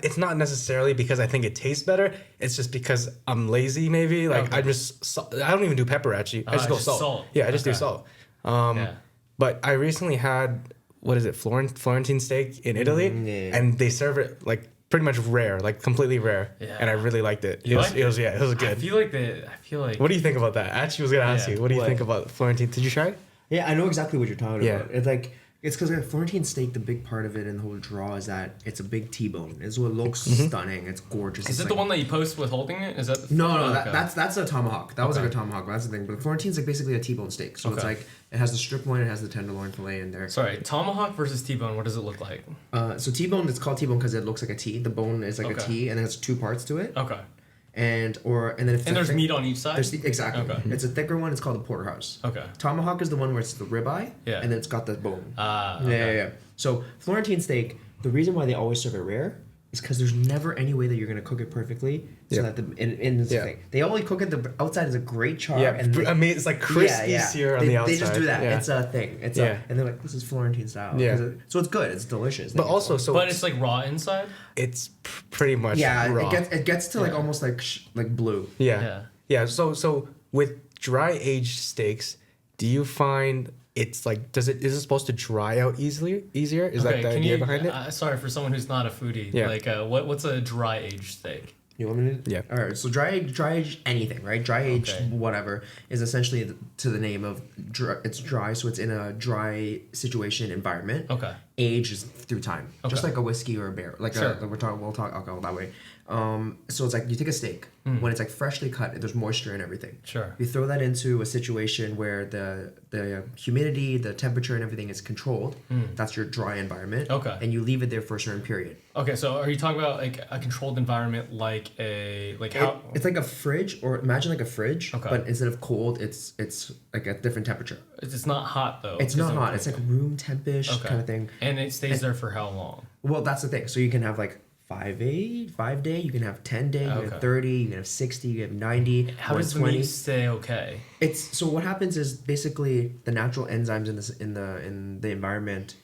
A: it's not necessarily because I think it tastes better. It's just because I'm lazy, maybe. Like I don't even do pepper actually. I just go
D: just
A: salt.
D: salt.
A: Yeah, I just do
D: Okay.
A: salt.
D: Yeah.
A: But I recently had Florentine steak in Italy,
C: yeah.
A: and they serve it like pretty much rare, like completely rare,
D: Yeah.
A: and I really liked it.
D: You
A: It
D: liked
A: was good.
D: I feel like
A: What do you think about that? I actually was gonna ask
D: Yeah.
A: you. What do you
C: What?
A: think about Florentine? Did you try it?
C: Yeah, I know exactly what you're talking
A: Yeah.
C: about. It's because Florentine steak, the big part of it and the whole draw is that it's a big T-bone. It's what looks stunning. It's gorgeous.
D: is
C: It's
D: it the one that you post with holding it? Is that
C: No,
D: Oh,
C: that,
D: okay.
C: that's a tomahawk. That was
D: Okay.
C: like a tomahawk. That's the thing. But Florentine's like basically a T-bone steak. So it's
D: Okay.
C: like it has the strip loin, it has the tenderloin fillet in there.
D: Sorry, tomahawk versus T-bone. What does it look like?
C: So T-bone, it's called T-bone because it looks like a T. The bone is like a
D: Okay.
C: T, and it has two parts to it.
D: Okay.
C: And then if it's
D: And
C: a
D: there's
C: thick-
D: meat on each side.
C: exactly.
D: Okay.
C: It's a thicker one. It's called the porterhouse.
D: Okay.
C: Tomahawk is the one where it's the ribeye,
D: Yeah.
C: and then it's got the bone.
D: Okay.
C: Yeah. So Florentine steak, the reason why they always serve it rare is because there's never any way that you're gonna cook it perfectly. So
A: Yeah.
C: that in this
A: Yeah.
C: thing, they only cook it. The outside is a great char.
A: Yeah,
C: and
A: I mean it's like crispy sear on the outside.
C: They just do that.
A: Yeah.
C: It's a thing.
A: Yeah.
C: And they're like, this is Florentine style.
A: Yeah.
C: 'Cause so it's good. It's delicious.
A: But also, so
D: But it's like raw inside.
A: it's pretty much
C: yeah,
A: raw.
C: it gets to like almost like blue.
A: Yeah. So with dry aged steaks, do you find it's like is it supposed to dry out easier? Is that the idea behind it?
D: Sorry, for someone who's not a foodie,
A: Yeah.
D: like what's a dry aged steak?
C: You want me to?
A: Yeah.
C: All right. So dry age anything, right? Dry age
D: Okay.
C: whatever is essentially to the name of it's dry, so it's in a dry situation environment.
D: Okay.
C: Age is through time, just
D: Okay.
C: like a whiskey or a beer.
D: Sure.
C: We'll talk alcohol that way. So it's like you take a steak when it's like freshly cut. There's moisture and everything.
D: Sure.
C: You throw that into a situation where the humidity, the temperature, and everything is controlled. That's your dry environment.
D: Okay.
C: And you leave it there for a certain period.
D: Okay, so are you talking about like a controlled environment, like how?
C: It's like a fridge, or imagine like a fridge,
D: Okay.
C: but instead of cold, it's like a different temperature.
D: It's not hot though.
C: It's not hot. It's like room tempish
D: Okay.
C: kind of thing.
D: And it stays there for how long?
C: Well, that's the thing. So you can have like 5 day, you can have 10 day, you can
D: Okay.
C: have 30, you can have 60, you can have 90,
D: How does the
C: 120.
D: meat stay okay?
C: It's so what happens is basically the natural enzymes in the environment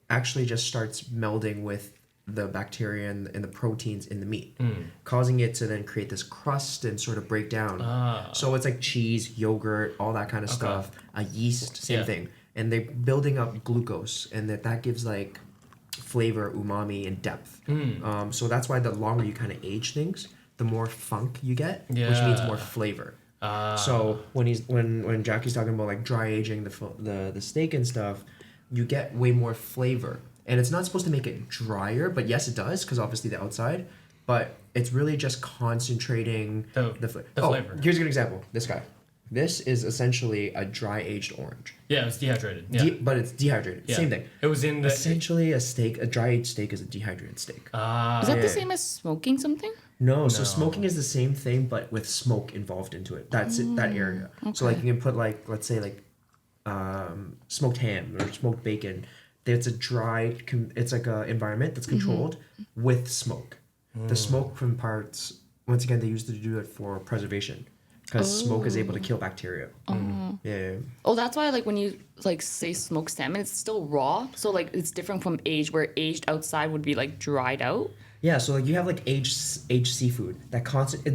C: actually just starts melding with the bacteria and the proteins in the meat, causing it to then create this crust and sort of break down. So it's like cheese, yogurt, all that kind of stuff. Yeast, same
D: Yeah.
C: thing, and they building up glucose, and that gives like flavor, umami, and depth. So that's why the longer you kind of age things, the more funk you get, which means
D: Yeah.
C: more flavor. So when Jacky's talking about like dry aging the steak and stuff, you get way more flavor, and it's not supposed to make it drier, but yes, it does because obviously the outside, but it's really just concentrating the
D: flavor.
C: Here's a good example. This guy. This is essentially a dry aged orange.
D: Yeah, it's dehydrated. Yeah.
C: But it's dehydrated.
D: Yeah.
C: Same thing.
D: It was in the.
C: Essentially, a dry aged steak is a dehydrated steak.
E: Is that
C: Yeah.
E: the same as smoking something?
C: No, so smoking is the same thing, but with smoke involved into it. That's it, that area. So like you can put like, let's say like, smoked ham or smoked bacon. It's a dry. It's like a environment that's controlled with smoke. The smoke from parts. Once again, they used to do it for preservation, because smoke is able to kill bacteria. Yeah.
E: Oh, that's why like when you like say smoked salmon, it's still raw. So like it's different from aged, where aged outside would be like dried out.
C: Yeah, so like you have like aged seafood that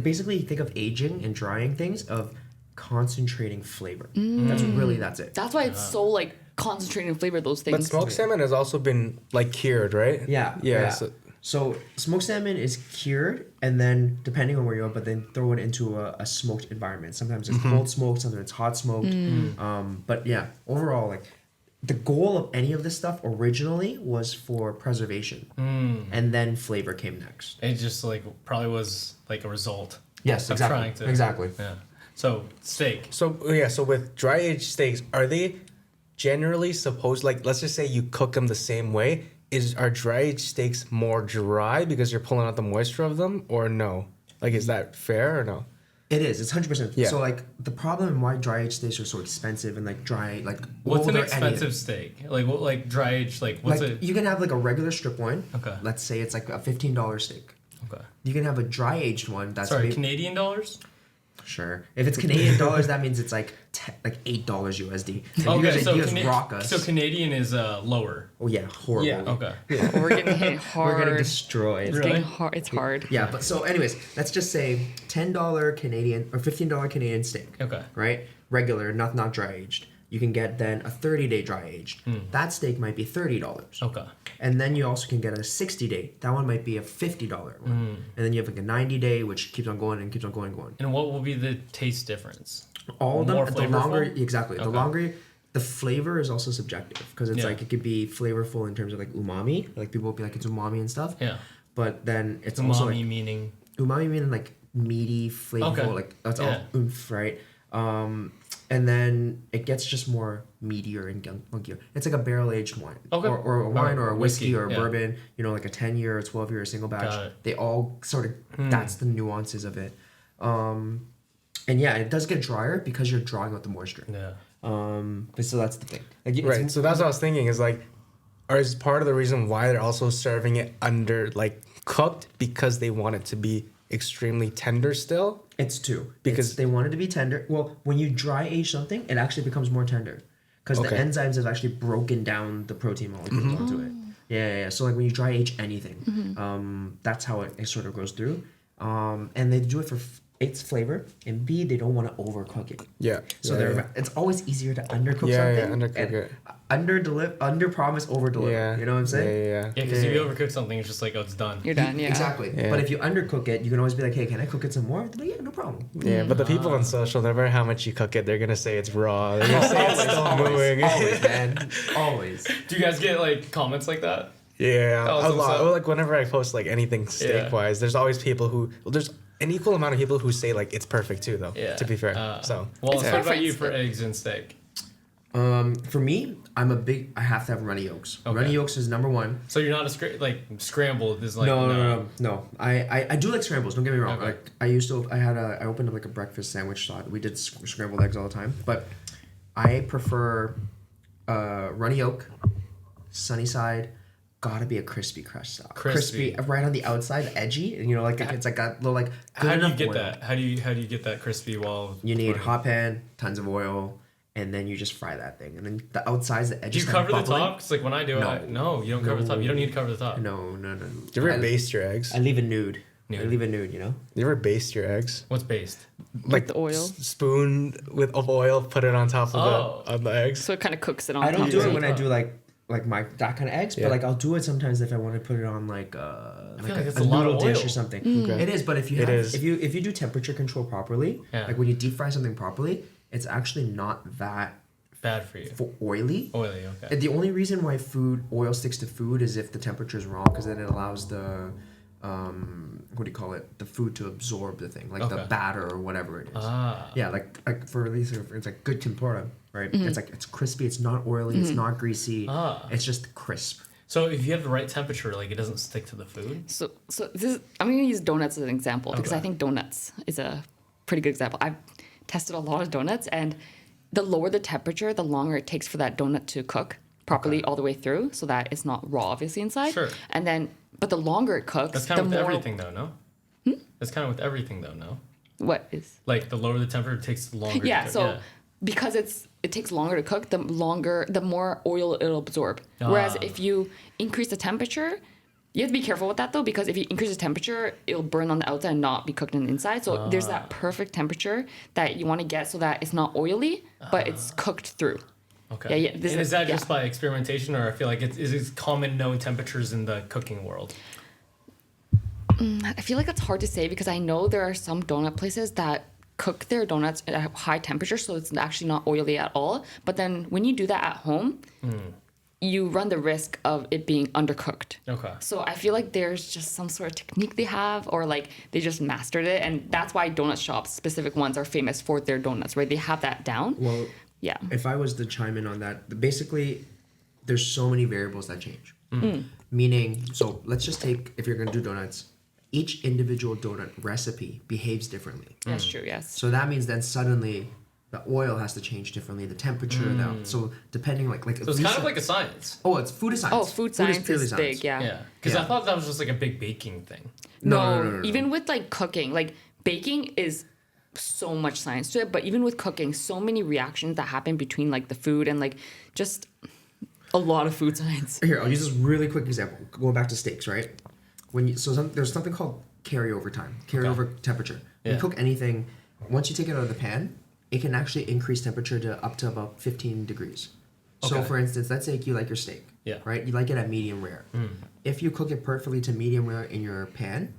C: basically think of aging and drying things of concentrating flavor. That's it.
E: That's why it's so like concentrate and flavor those
A: But
E: things.
A: smoked salmon has also been like cured, right?
C: Yeah.
A: So,
C: So smoked salmon is cured, and then depending on where you are, but then throw it into a smoked environment. Sometimes it's cold smoked, sometimes it's hot smoked. But yeah, overall, like the goal of any of this stuff originally was for preservation, and then flavor came next.
D: It just like probably was like a result.
C: Yes,
D: of
C: exactly.
D: trying to,
C: Exactly.
D: Yeah. So steak.
A: so with dry aged steaks, are they generally supposed, like, let's just say you cook them the same way? Are dry aged steaks more dry because you're pulling out the moisture of them, or no? Like, is that fair or no?
C: It is. It's 100%.
A: Yeah.
C: So like the problem and why dry aged steaks are so expensive and like dry like
D: What's an
C: older
D: expensive steak? Like what? Like dry aged? Like what's
C: like
D: it?
C: you can have like a regular strip loin.
D: Okay.
C: Let's say it's like a $15 steak.
D: Okay.
C: You can have a dry aged one. That's
D: Sorry,
C: maybe-
D: Canadian dollars.
C: Sure. If it's Canadian dollars, that means it's like like $8 USD. So
D: Okay, so
C: rock us.
D: so Canadian is lower.
C: Oh yeah, horrible.
D: Yeah. Okay.
E: We're getting hit hard.
C: We're getting destroyed.
E: It's getting hard. It's hard.
C: Yeah, but so anyways, let's just say $10 Canadian or $15 Canadian steak.
D: Okay.
C: Right? Regular, not dry aged. You can get then a 30-day dry aged. That steak might be $30.
D: Okay.
C: And then you also can get a 60-day. That one might be a $50 one. And then you have like a 90-day, which keeps on going and keeps on going and going.
D: And what will be the taste difference?
C: All of them,
D: More
C: the longer,
D: flavorful?
C: exactly. The
D: Okay.
C: longer, the flavor is also subjective because it's
D: Yeah.
C: like it could be flavorful in terms of like umami. Like people will be like it's umami and stuff.
D: Yeah.
C: But then it's
D: Umami
C: also like
D: meaning.
C: umami meaning like meaty, flavorful,
D: Okay.
C: like that's
D: Yeah.
C: all oomph, right? And then it gets just more meatier and gunkier. It's like a barrel aged wine,
D: Okay.
C: or a wine, or a whiskey, or a
D: yeah.
C: bourbon. You know, like a 10-year or 12-year single batch.
D: Got it.
C: They all sort of that's the nuances of it. And yeah, it does get drier because you're drawing out the moisture.
D: Yeah.
C: But so that's the thing. Like,
A: Right. So that's what I was thinking is like, or is part of the reason why they're also serving it under like cooked because they want it to be extremely tender still?
C: It's two.
A: Because-
C: they want it to be tender. Well, when you dry age something, it actually becomes more tender because the
A: Okay.
C: enzymes have actually broken down the protein molecules onto it. Yeah. So like when you dry age anything, that's how it sort of goes through. And they do it for its flavor, and B, they don't want to overcook it.
A: Yeah.
C: So
A: yeah,
C: they're
A: yeah.
C: it's always easier to undercook
A: Yeah,
C: something.
A: undercook
C: and
A: it.
C: under promise, over deliver.
A: Yeah.
C: You know what I'm saying?
A: Yeah.
D: Yeah, because if you overcook something, it's just like, oh, it's done.
E: You're done. Yeah.
C: Exactly.
A: Yeah.
C: But if you undercook it, you can always be like, hey, can I cook it some more? They're like, yeah, no problem.
A: Yeah, but the people on social, no matter how much you cook it, they're gonna say it's raw. They're gonna say it's still moving.
C: Always, man. Always.
D: Do you guys get like comments like that?
A: Yeah,
D: Oh,
A: a
D: so-
A: lot.
D: so-
A: Or like whenever I post like anything steak wise, there's always people who there's an equal amount of people who say like it's perfect too, though.
D: Yeah.
A: To be fair,
D: Well,
E: It's
D: what about
E: perfect.
D: you for eggs and steak?
C: For me, I have to have runny yolks.
D: Okay.
C: Runny yolks is number one.
D: So you're not a like scrambled is like
C: No. I do like scrambles. Don't get me wrong.
D: Okay.
C: Like I opened up like a breakfast sandwich spot. We did scrambled eggs all the time, but I prefer runny yolk, sunny side. Gotta be a crispy crust sauce.
D: Crispy.
C: Right on the outside, edgy, and you know, like it's like a little like. Good
D: How do you
C: enough
D: get
C: oil.
D: that? How do you get that crispy while
C: You need
D: burning?
C: hot pan, tons of oil, and then you just fry that thing, and then the outsides, the
D: Do
C: edges.
D: you
C: kinda
D: cover the
C: bubbling.
D: top? 'Cause like when I do it, no, you don't cover the top. You don't need to cover the top.
C: No.
A: do you ever
C: I-
A: baste your eggs?
C: I leave it nude.
D: Nude.
C: I leave it nude. You know.
A: You ever baste your eggs?
D: What's based?
A: Like
E: the oil?
A: spoon of oil, put it on top of the eggs.
E: So it kind of cooks it on
C: I don't
E: top.
C: do
E: of
C: it when I do like my that kind of eggs,
A: Yeah.
C: but like I'll do it sometimes if I want to put it on like
D: feel like it's
C: a
D: a lot of
C: noodle dish
D: oil.
C: or something.
A: Okay.
C: It is, but if you
A: It
C: have,
A: is.
C: if you do temperature control properly,
D: Yeah.
C: like when you deep fry something properly, it's actually not that
D: Bad for you.
C: oily.
D: Oily, okay.
C: The only reason why oil sticks to food is if the temperature is wrong, because then it allows the what do you call it? The food to absorb the thing, like the
D: Okay.
C: batter or whatever it is.
D: Ah.
C: Yeah, like for Lisa, it's like good tempura, right? It's like it's crispy, it's not oily, it's not greasy.
D: Ah.
C: It's just crisp.
D: So if you have the right temperature, like it doesn't stick to the food.
E: So I'm gonna use donuts as an example because
D: Okay.
E: I think donuts is a pretty good example. I've tested a lot of donuts, and the lower the temperature, the longer it takes for that donut to cook properly all the way through, so that it's not raw, obviously inside.
D: Sure.
E: And then, but the longer it cooks,
D: That's kind
E: the
D: of with
E: more
D: everything, though, no? That's kind of with everything, though, no?
E: what is
D: Like the lower the temperature, it takes longer.
E: yeah.
D: to
E: So
D: cook.
E: because it takes longer to cook, the more oil it'll absorb. Whereas
D: Ah.
E: if you increase the temperature, you have to be careful with that though, because if you increase the temperature, it'll burn on the outside and not be cooked on the inside. So there's that perfect temperature that you want to get so that it's not oily, but it's cooked through.
D: Okay.
E: Yeah.
D: And is that just by experimentation, or I feel like it's common known temperatures in the cooking world?
E: I feel like it's hard to say because I know there are some donut places that cook their donuts at a high temperature, so it's actually not oily at all. But then when you do that at home, you run the risk of it being undercooked.
D: Okay.
E: So I feel like there's just some sort of technique they have, or like they just mastered it, and that's why donut shops, specific ones, are famous for their donuts, right? They have that down.
C: Well,
E: yeah.
C: If I was to chime in on that, basically, there's so many variables that change. Meaning, so let's just take, if you're gonna do donuts, each individual donut recipe behaves differently.
E: That's true. Yes.
C: So that means then suddenly the oil has to change differently, the temperature. So depending like
D: So it's kind of like a science.
C: Oh, it's food is science.
E: Oh, food science
C: purely
E: is big. Yeah.
D: Yeah. Because I thought that was just like a big baking thing.
C: No.
E: Even with like cooking, like baking is so much science to it, but even with cooking, so many reactions that happen between like the food and like just a lot of food science.
C: Here, I'll use this really quick example. Going back to steaks, right? There's something called carryover time, carryover temperature. When you cook anything, once you take it out of the pan, it can actually increase temperature to up to about 15 degrees. So for instance, let's say you like your steak, right? You like it at medium rare. If you cook it perfectly to medium rare in your pan,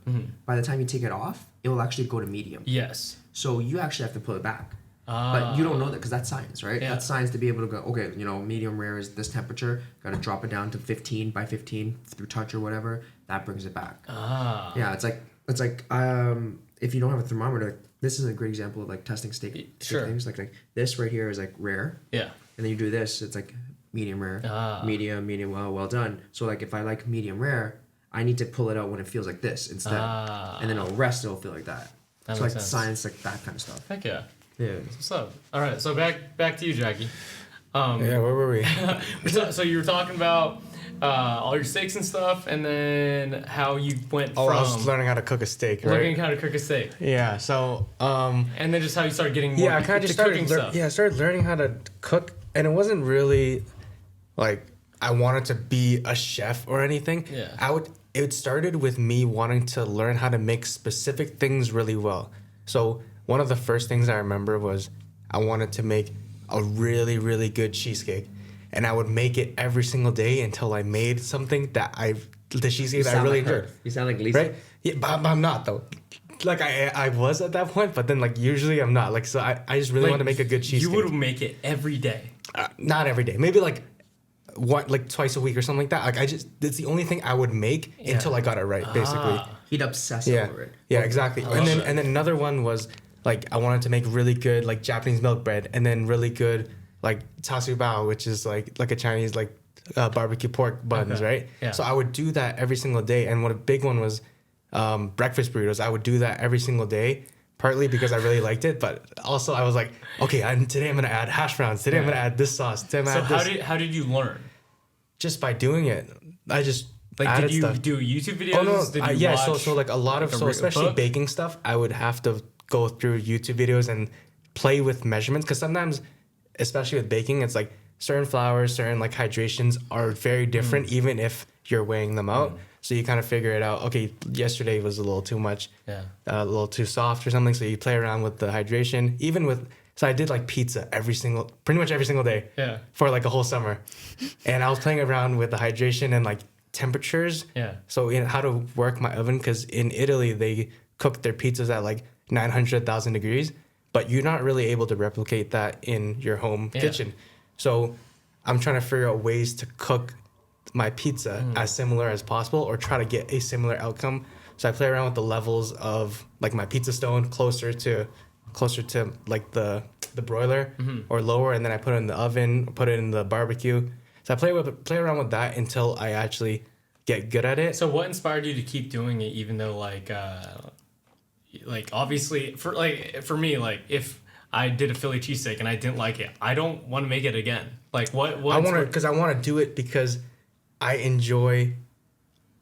C: by the time you take it off, it will actually go to medium.
D: Yes.
C: So you actually have to pull it back. But you don't know that because that's science, right?
D: Yeah.
C: That's science to be able to go, okay, medium rare is this temperature, got to drop it down to 15 by 15 through touch or whatever. That brings it back. Yeah, it's like if you don't have a thermometer, this is a great example of like testing steak things. Like this right here is like rare.
D: Yeah.
C: And then you do this, it's like medium rare, medium well done. So like if I like medium rare, I need to pull it out when it feels like this instead. And then the rest it'll feel like that. So like science, like that kind of stuff.
D: Heck yeah.
C: Yeah.
D: What's up? All right, so back to you, Jacky.
A: Where were we?
D: So you were talking about all your steaks and stuff, and then how you went from
A: I was learning how to cook a steak, right?
D: learning how to cook a steak.
A: Yeah. So
D: and then just how you started getting more
A: I kind of just
D: cooking stuff.
A: I started learning how to cook, and it wasn't really like I wanted to be a chef or anything.
D: Yeah.
A: It started with me wanting to learn how to make specific things really well. So one of the first things I remember was I wanted to make a really, really good cheesecake. And I would make it every single day until I made something the cheesecake that I really enjoyed.
C: You sound like Lisa.
A: Right? Yeah, but I'm not though. Like I was at that point, but then like usually I'm not. Like so I just really want to make a good cheesecake.
D: You would make it every day.
A: Not every day. Maybe like twice a week or something like that. Like it's the only thing I would make until I got it right, basically.
C: He'd obsess over it.
A: Yeah, exactly. And then another one was like I wanted to make really good like Japanese milk bread, and then really good like tasu bao, which is like a Chinese like barbecue pork buns, right?
D: Yeah.
A: So I would do that every single day, and what a big one was breakfast burritos. I would do that every single day, partly because I really liked it, but also I was like, okay, today I'm gonna add hash browns. Today I'm gonna add this sauce. Today I'm gonna add this.
D: How did you learn?
A: Just by doing it. I just
D: did you
A: stuff.
D: do YouTube videos?
A: Oh no,
D: Did you watch
A: so like a lot of especially
D: book?
A: baking stuff, I would have to go through YouTube videos and play with measurements, because sometimes, especially with baking, it's like certain flours, certain like hydrations are very different, even if you're weighing them out. So you kind of figure it out. Okay, yesterday was a little too much, a little too soft or something. So you play around with the hydration, so I did like pizza pretty much every single day for like a whole summer. And I was playing around with the hydration and like temperatures.
D: Yeah.
A: So how to work my oven, because in Italy, they cook their pizzas at like 900,000 degrees, but you're not really able to replicate that in your home kitchen. So I'm trying to figure out ways to cook my pizza as similar as possible, or try to get a similar outcome. So I play around with the levels of like my pizza stone closer to like the broiler or lower, and then I put it in the oven, put it in the barbecue. So I play around with that until I actually get good at it.
D: So what inspired you to keep doing it, even though like obviously for me, like if I did a Philly cheesesteak and I didn't like it, I don't want to make it again. Like what
A: I want to do it because I enjoy.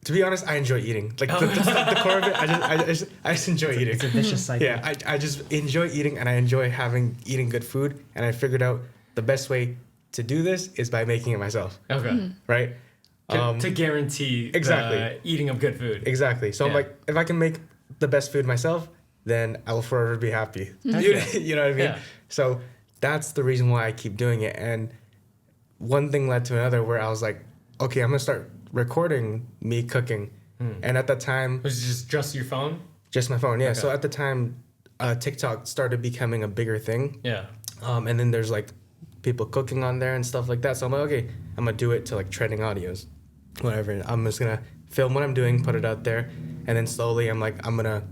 A: To be honest, I enjoy eating. Like the core of it, I just enjoy eating.
C: It's a vicious cycle.
A: Yeah, I just enjoy eating, and I enjoy eating good food. And I figured out the best way to do this is by making it myself.
D: Okay.
A: Right.
D: To guarantee
A: exactly
D: eating of good food.
A: Exactly. So I'm like, if I can make the best food myself, then I will forever be happy. You know what I mean?
D: Yeah.
A: So that's the reason why I keep doing it. And one thing led to another where I was like, okay, I'm gonna start recording me cooking. And at that time,
D: was it just your phone?
A: Just my phone, yeah.
D: Okay.
A: So at the time, TikTok started becoming a bigger thing.
D: Yeah.
A: And then there's like people cooking on there and stuff like that. So I'm like, okay, I'm gonna do it to like trending audios, whatever. I'm just gonna film what I'm doing, put it out there, and then slowly I'm like, I'm gonna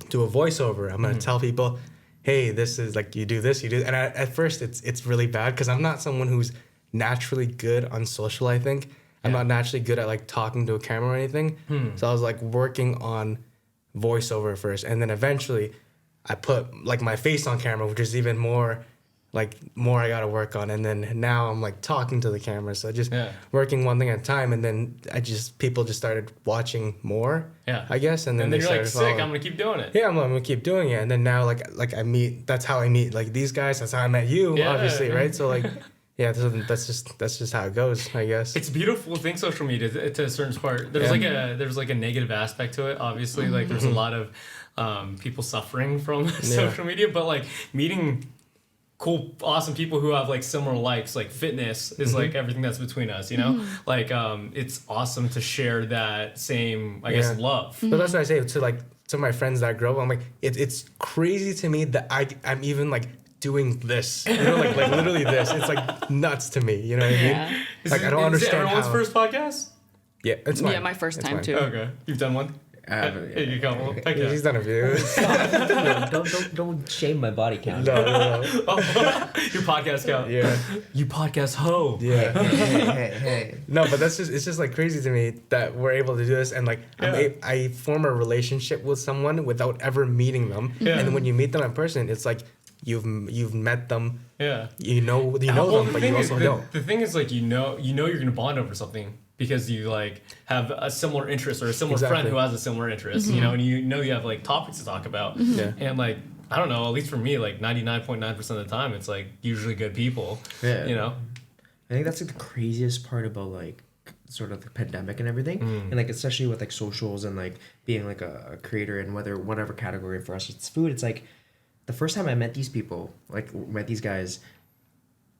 A: do a voiceover. I'm gonna tell people, hey, this is like, you do this, you do. And at first it's really bad because I'm not someone who's naturally good on social. I think I'm not naturally good at like talking to a camera or anything. So I was like working on voiceover first, and then eventually I put like my face on camera, which is even more I gotta work on. And then now I'm like talking to the camera, so just working one thing at a time. And then people just started watching more, I guess. And then
D: you're like,
A: following.
D: sick, I'm gonna keep doing it.
A: Yeah, I'm gonna keep doing it. And then now like I meet, that's how I meet like these guys, that's how I met you, obviously, right? So like yeah, so that's just how it goes, I guess.
D: It's a beautiful thing, social media, to a certain part. There's like a negative aspect to it, obviously. Like there's a lot of people suffering from social media, but like meeting cool, awesome people who have like similar likes, like fitness is like everything that's between us, you know? Like it's awesome to share that same, I guess, love.
A: But that's what I say to my friends that I grow up, I'm like, it's crazy to me that I'm even like doing this, you know, like literally this. It's like nuts to me, you know what I mean? Like I don't understand.
D: Is it everyone's first podcast?
A: Yeah, it's mine.
E: Yeah, my first time too.
D: Okay, you've done one. Hey, you got one. Heck yeah.
A: He's done a few.
C: Don't shame my body count.
A: No.
D: Your podcast count.
A: Yeah.
D: You podcast ho.
A: Yeah.
C: Hey.
A: No, but it's just like crazy to me that we're able to do this, and like I form a relationship with someone without ever meeting them, and when you meet them in person, it's like you've met them. Yeah. You know them, but you also don't.
D: The thing is, like, you know you're gonna bond over something because you like have a similar interest or a similar friend who has a similar interest, you know, and you have like topics to talk about, and like I don't know, at least for me, like 99.9% of the time, it's like usually good people, you know.
C: I think that's like the craziest part about like sort of the pandemic and everything, and like especially with like socials and like being like a creator in whatever category. For us it's food. It's like the first time I met these people, like met these guys,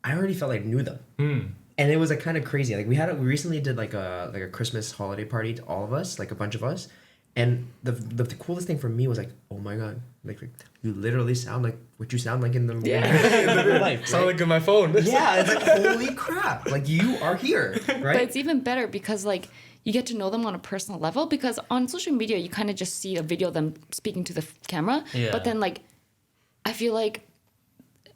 C: I already felt like I knew them. And it was like kind of crazy. Like we recently did like a Christmas holiday party to all of us, like a bunch of us. And the coolest thing for me was like, oh my god, like you literally sound like what you sound like in the real life. Right?
A: Sound like on my phone.
C: Yeah, it's like holy crap, like you are here, right?
E: But it's even better because like you get to know them on a personal level, because on social media you kind of just see a video of them speaking to the camera, but then like I feel like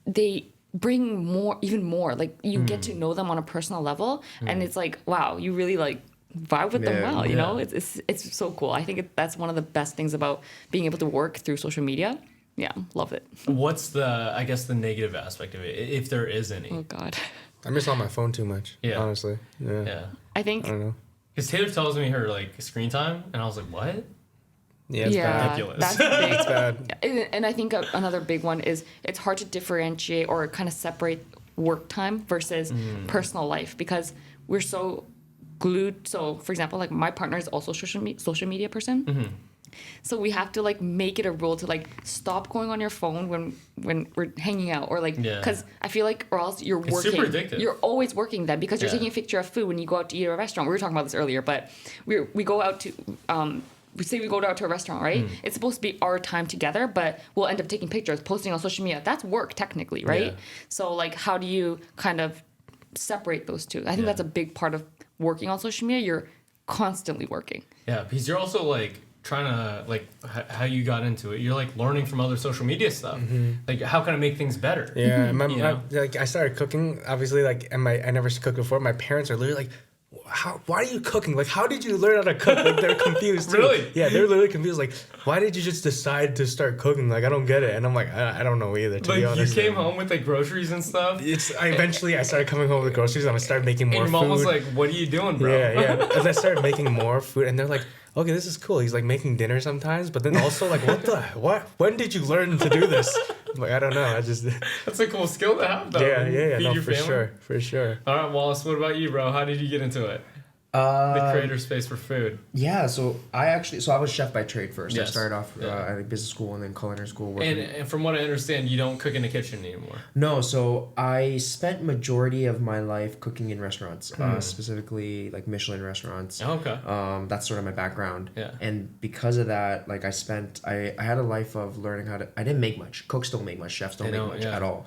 E: they bring even more. Like you get to know them on a personal level, and it's like, wow, you really like vibe with them well. You know, it's so cool. I think that's one of the best things about being able to work through social media. Yeah, love it.
D: What's the negative aspect of it, if there is any?
E: Oh God,
A: I miss on my phone too much. Yeah, honestly. Yeah.
E: I think.
A: I don't know.
D: Because Taylor tells me her like screen time, and I was like, what?
A: Yeah, it's bad.
E: That's big.
A: It's bad.
E: And I think another big one is it's hard to differentiate or kind of separate work time versus personal life, because we're so glued. So, for example, like my partner is also social media person. So we have to like make it a rule to like stop going on your phone when we're hanging out, or like because I feel like, or else you're working.
D: Super addictive.
E: You're always working then, because you're taking a picture of food when you go out to eat at a restaurant. We were talking about this earlier, but we go out to we say we go out to a restaurant, right? It's supposed to be our time together, but we'll end up taking pictures, posting on social media. That's work technically, right? Yeah. So like, how do you kind of separate those two? I think that's a big part of working on social media. You're constantly working. Yeah,
D: because you're also like trying to like how you got into it. You're like learning from other social media stuff. Like how can I make things better?
A: Yeah, like I started cooking obviously, like, and I never cooked before. My parents are literally like, why are you cooking? Like, how did you learn how to cook? Like, they're confused too.
D: Really?
A: Yeah, they're literally confused. Like, why did you just decide to start cooking? Like, I don't get it. And I'm like, I don't know either, to be honest.
D: You came home with like groceries and stuff?
A: Eventually I started coming home with groceries, and I started making more food.
D: And your mom was like, what are you doing, bro?
A: Yeah. As I started making more food, and they're like, okay, this is cool. He's like making dinner sometimes, but then also like, what? When did you learn to do this? I'm like, I don't know.
D: That's a cool skill to have, though.
A: Yeah.
D: Feed
A: No,
D: your
A: for
D: family.
A: sure.
D: All right, Wallace, what about you, bro? How did you get into it? The creator space for food.
C: Yeah, so I was chef by trade first.
D: Yes.
C: I started off at business school and then culinary school. Working.
D: And from what I understand, you don't cook in the kitchen anymore.
C: No, so I spent majority of my life cooking in restaurants, specifically like Michelin restaurants.
D: Oh, okay.
C: That's sort of my background.
D: Yeah.
C: And because of that, like I had a life of learning how to. I didn't make much. Cooks don't make much. Chefs don't make much at all.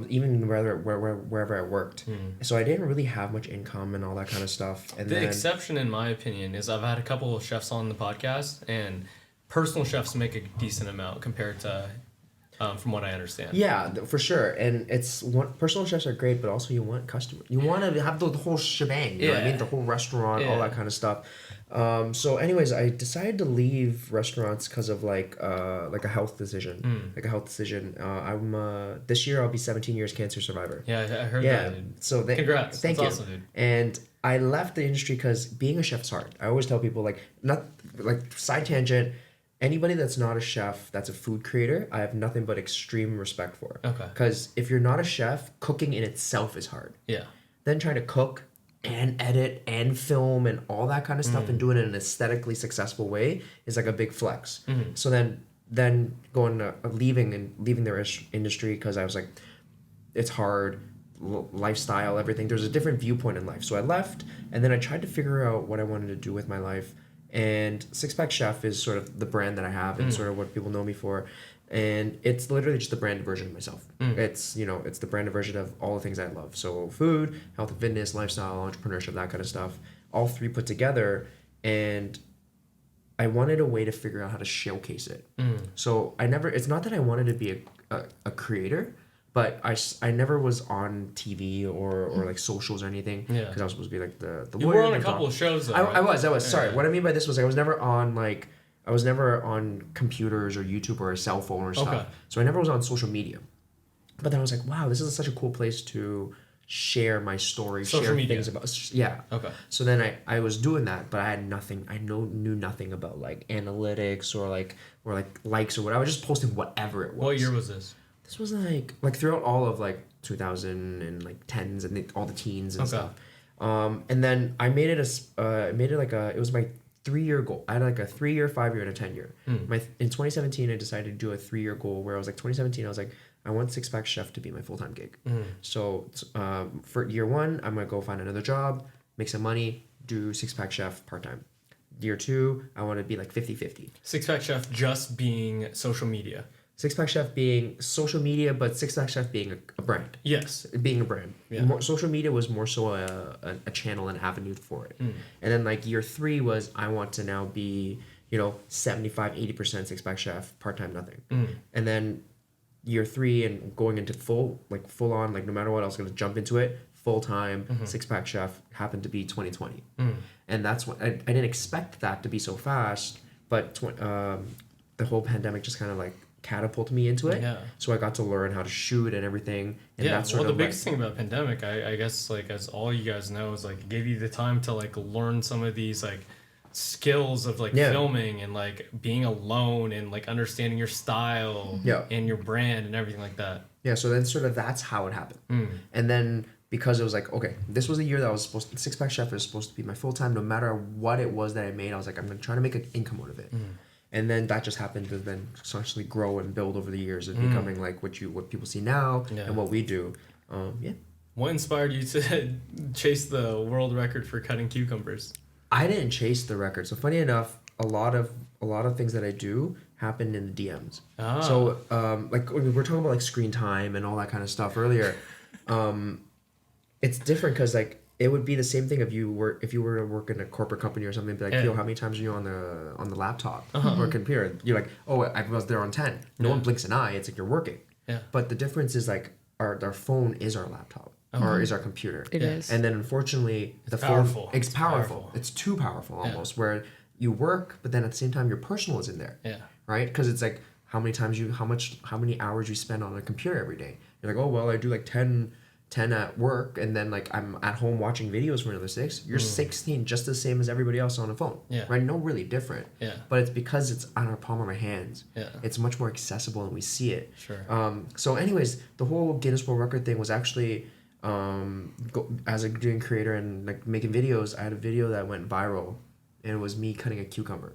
C: Even wherever I worked. So I didn't really have much income and all that kind of stuff. And
D: the exception, in my opinion, is I've had a couple of chefs on the podcast, and personal chefs make a decent amount compared to, from what I understand.
C: Yeah, for sure. And personal chefs are great, but also you want customers. You want to have the whole shebang. You know what I mean? The whole restaurant, all that kind of stuff. So anyways, I decided to leave restaurants because of like a health decision. This year I'll be 17 years cancer survivor.
D: Yeah, I heard that.
C: So
D: congrats.
C: Thank
D: That's
C: you.
D: awesome, dude.
C: And I left the industry because being a chef's hard. I always tell people side tangent. Anybody that's not a chef, that's a food creator, I have nothing but extreme respect for.
D: Okay.
C: Because if you're not a chef, cooking in itself is hard.
D: Yeah.
C: Then trying to cook and edit and film and all that kind of stuff and do it in an aesthetically successful way is like a big flex. So then leaving their industry because I was like, it's hard, lifestyle, everything. There's a different viewpoint in life. So I left, and then I tried to figure out what I wanted to do with my life. And Six Pack Chef is sort of the brand that I have and sort of what people know me for. And it's literally just the branded version of myself. It's the branded version of all the things I love. So food, health and fitness, lifestyle, entrepreneurship, that kind of stuff. All three put together. And I wanted a way to figure out how to showcase it. So it's not that I wanted to be a creator, but I never was on TV or like socials or anything because I was supposed to be like the
D: You
C: lawyer.
D: were on a couple of shows though.
C: I was.
D: Yeah.
C: Sorry. What I mean by this was I was never on computers or YouTube or a cell phone or stuff.
D: Okay.
C: So I never was on social media. But then I was like, wow, this is such a cool place to share my story,
D: Social
C: share
D: media.
C: things about. Yeah.
D: Okay.
C: So then I was doing that, but I had nothing. I knew nothing about like analytics or likes or whatever. I was just posting whatever it was.
D: What year was this?
C: This was like throughout all of like 2000 and like 10s and all the teens and stuff. And then I made it it was my 3-year goal. I had like a 3-year, 5-year, and a 10-year. In 2017, I decided to do a 3-year goal where I was like 2017. I was like, I want Six Pack Chef to be my full-time gig. So for year 1, I'm gonna go find another job, make some money, do Six Pack Chef part-time. Year 2, I want to be like 50-50.
D: Six Pack Chef just being social media.
C: Six Pack Chef being social media, but Six Pack Chef being a brand.
D: Yes.
C: Being a brand.
D: Yeah.
C: Social media was more so a channel and avenue for it. And then like year 3 was I want to now be, 75-80% Six Pack Chef, part-time nothing. And then year 3 and going into full on, like no matter what, I was going to jump into it full-time. Six Pack Chef happened to be 2020. And that's what I didn't expect that to be so fast, but the whole pandemic just kind of like catapulted me into it.
D: Yeah.
C: So I got to learn how to shoot and everything. And that's
D: the biggest thing about pandemic, I guess, like as all you guys know, is like it gave you the time to like learn some of these like skills of like filming and like being alone and like understanding your style and your brand and everything like that.
C: Yeah. So then sort of that's how it happened. And then because it was like, okay, this was the year that I was Six Pack Chef was supposed to be my full time. No matter what it was that I made, I was like, I'm gonna try to make an income out of it. And then that just happened to then essentially grow and build over the years and becoming like what people see now and what we do.
D: What inspired you to chase the world record for cutting cucumbers?
C: I didn't chase the record. So funny enough, a lot of things that I do happen in the DMs. So like we were talking about like screen time and all that kind of stuff earlier. It's different because like it would be the same thing if you were to work in a corporate company or something. Be like, yo, how many times are you on the laptop or computer? You're like, oh, I was there on 10. No one blinks an eye. It's like you're working. Yeah. But the difference is like our phone is our laptop or is our computer.
E: It is.
C: And then unfortunately, the
D: powerful.
C: phone it's powerful. It's too powerful almost. Where you work, but then at the same time your personal is in there. Yeah. Right? Because it's like how many hours you spend on a computer every day. You're like, oh well, I do like 10 at work, and then like I'm at home watching videos for another 6. You're 16, just the same as everybody else on a phone. Yeah. Right? No, really different. Yeah. But it's because it's on our palm of our hands. Yeah. It's much more accessible and we see it. Sure. So anyways, the whole Guinness World Record thing was actually as a doing creator and like making videos, I had a video that went viral, and it was me cutting a cucumber.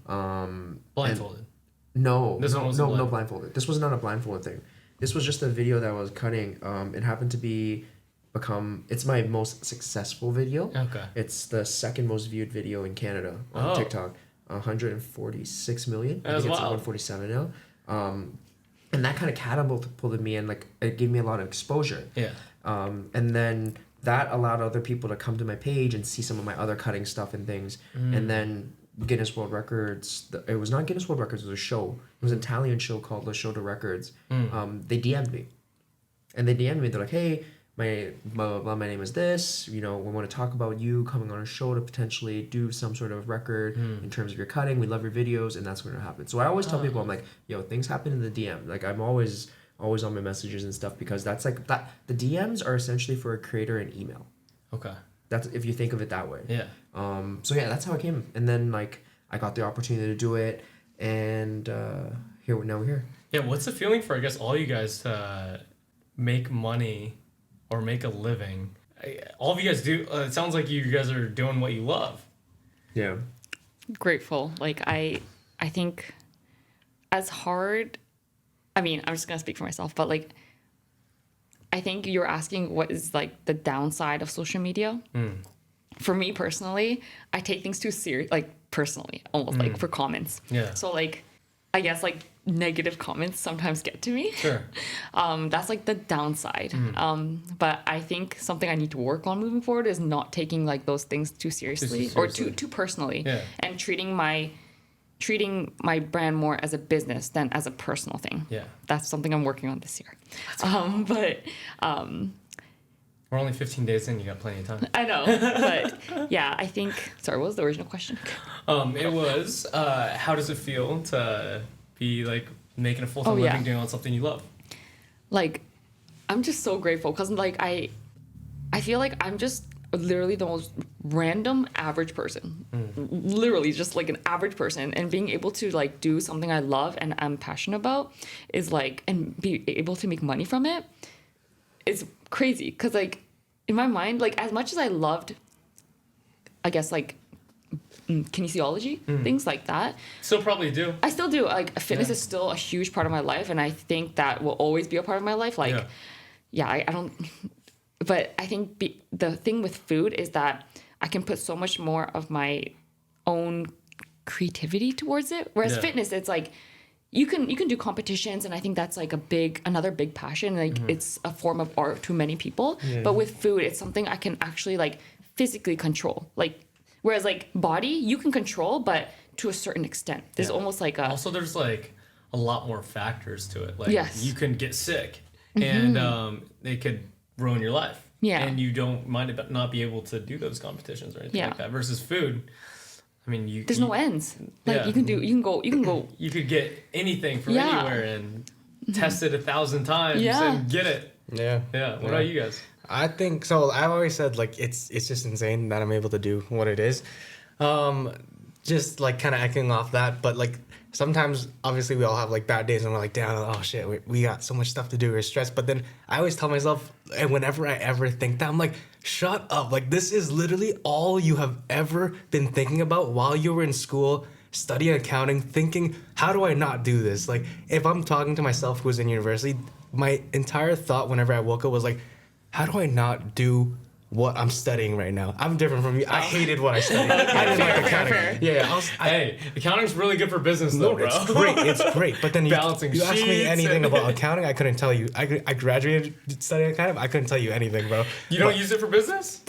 D: Blindfolded.
C: No,
D: This one wasn't
C: no blindfolded. This was not a blindfolded thing. This was just a video that I was cutting. It happened to become it's my most successful video.
D: Okay.
C: It's the second most viewed video in Canada on TikTok. 146 million. I think it's 147 now. And that kind of catapulted me, and like it gave me a lot of exposure.
D: Yeah.
C: And then that allowed other people to come to my page and see some of my other cutting stuff and things. And then Guinness World Records, it was not Guinness World Records, it was a show. It was an Italian show called La Show de Records. They DM'd me. And they DM'd me, they're like, hey, my blah, blah, blah, my name is this, you know, we want to talk about you coming on a show to potentially do some sort of record in terms of your cutting. We love your videos, and that's going to happen. So I always tell people, I'm like, yo, things happen in the DM. Like, I'm always on my messages and stuff, because that's like that. The DMs are essentially for a creator an email.
D: Okay.
C: That's if you think of it that way.
D: Yeah.
C: So yeah, that's how it came. And then like I got the opportunity to do it, and now we're here.
D: Yeah. What's the feeling for, I guess, all you guys to make money or make a living? All of you guys do. It sounds like you guys are doing what you love.
C: Yeah.
E: Grateful. Like I think as hard, I mean, I'm just gonna speak for myself, but like I think you're asking what is like the downside of social media. For me personally, I take things too serious, like personally, almost like for comments.
D: Yeah.
E: So like, I guess like negative comments sometimes get to me.
D: Sure.
E: That's like the downside. But I think something I need to work on moving forward is not taking like those things too seriously or too personally, and treating my brand more as a business than as a personal thing.
D: Yeah.
E: That's something I'm working on this year.
D: We're only 15 days in. You got plenty of time.
E: I know, but yeah, I think. Sorry, what was the original question?
D: It was how does it feel to be like making a full-time living doing on something you love?
E: Like, I'm just so grateful because like I feel like I'm just literally the most random average person, literally just like an average person, and being able to like do something I love and I'm passionate about is like, and be able to make money from it is crazy. Because like in my mind, like as much as I loved, I guess like kinesiology, things like that,
D: Still probably do.
E: I still do. Like fitness is still a huge part of my life, and I think that will always be a part of my life. Like I don't, but I think the thing with food is that I can put so much more of my own creativity towards it. Whereas fitness, it's like you can do competitions, and I think that's like another big passion. Like it's a form of art to many people. But with food, it's something I can actually like physically control. Like whereas like body, you can control, but to a certain extent. There's almost like
D: Also, there's like a lot more factors to it. Like you can get sick, and it could ruin your life.
E: Yeah.
D: And you might not be able to do those competitions or anything like that. Versus food, I mean, there's
E: no ends. Like you can go.
D: You could get anything from anywhere and test it 1,000 times and get it.
A: Yeah.
D: Yeah. What about you guys?
A: I think so. I've always said like it's just insane that I'm able to do what it is. Just like kind of echoing off that, but like sometimes obviously we all have like bad days and we're like, damn, oh shit, we got so much stuff to do, we're stressed. But then I always tell myself, and whenever I ever think that, I'm like, shut up. Like this is literally all you have ever been thinking about while you were in school, studying accounting, thinking, how do I not do this? Like if I'm talking to myself who was in university, my entire thought whenever I woke up was like, how do I not do what I'm studying right now? I'm different from you. I hated what I studied. I didn't like accounting.
D: Hey, accounting's really good for business though, bro.
A: It's great. It's great. But then you ask me anything about accounting, I couldn't tell you. I graduated studying accounting. I couldn't tell you anything, bro.
D: You don't use it for business?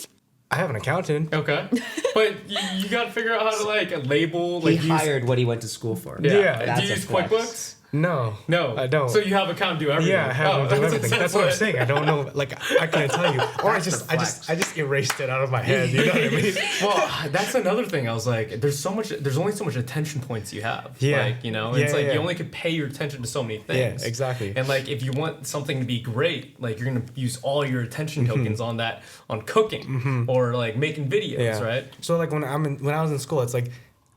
A: I have an accountant.
D: Okay. But you got to figure out how to like label.
C: He hired what he went to school for.
A: Yeah.
D: Do you use QuickBooks?
A: No, I don't.
D: So you have accountant do everything.
A: Yeah, I have him do everything. That's what I'm saying. I don't know. Like I couldn't tell you, or I just erased it out of my head. You know what I mean?
D: Well, that's another thing. I was like, there's only so much attention points you have.
A: Yeah.
D: Like, you know, it's like you only could pay your attention to so many things.
A: Yeah, exactly.
D: And like, if you want something to be great, like you're gonna use all your attention tokens on cooking or like making videos, right?
A: So like when I was in school, it's like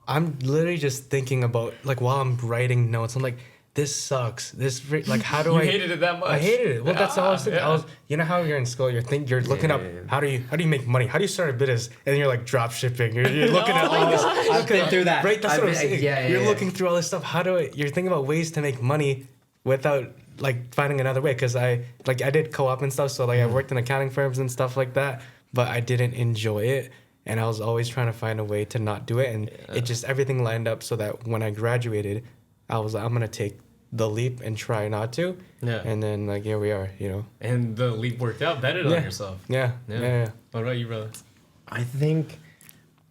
A: I'm literally just thinking about like while I'm writing notes, I'm like, this sucks. Like, how do
D: You
A: I?
D: hated it that much?
A: I hated it. Well, that's all I was thinking.
D: Yeah.
A: You know how you're in school, you're looking up how do you make money? How do you start a business? And then you're like drop shipping. You're looking at all this.
C: I've been through that.
A: Right, that's what I'm saying. You're looking through all this stuff. You're thinking about ways to make money without like finding another way. Because I did co-op and stuff, so like I worked in accounting firms and stuff like that, but I didn't enjoy it. And I was always trying to find a way to not do it. And it just, everything lined up so that when I graduated, I was like, I'm going to take the leap and try not to. Yeah. And then, like, here we are, you know.
D: And the leap worked out. Bet it on yourself.
A: Yeah.
D: What about you, brother?
C: I think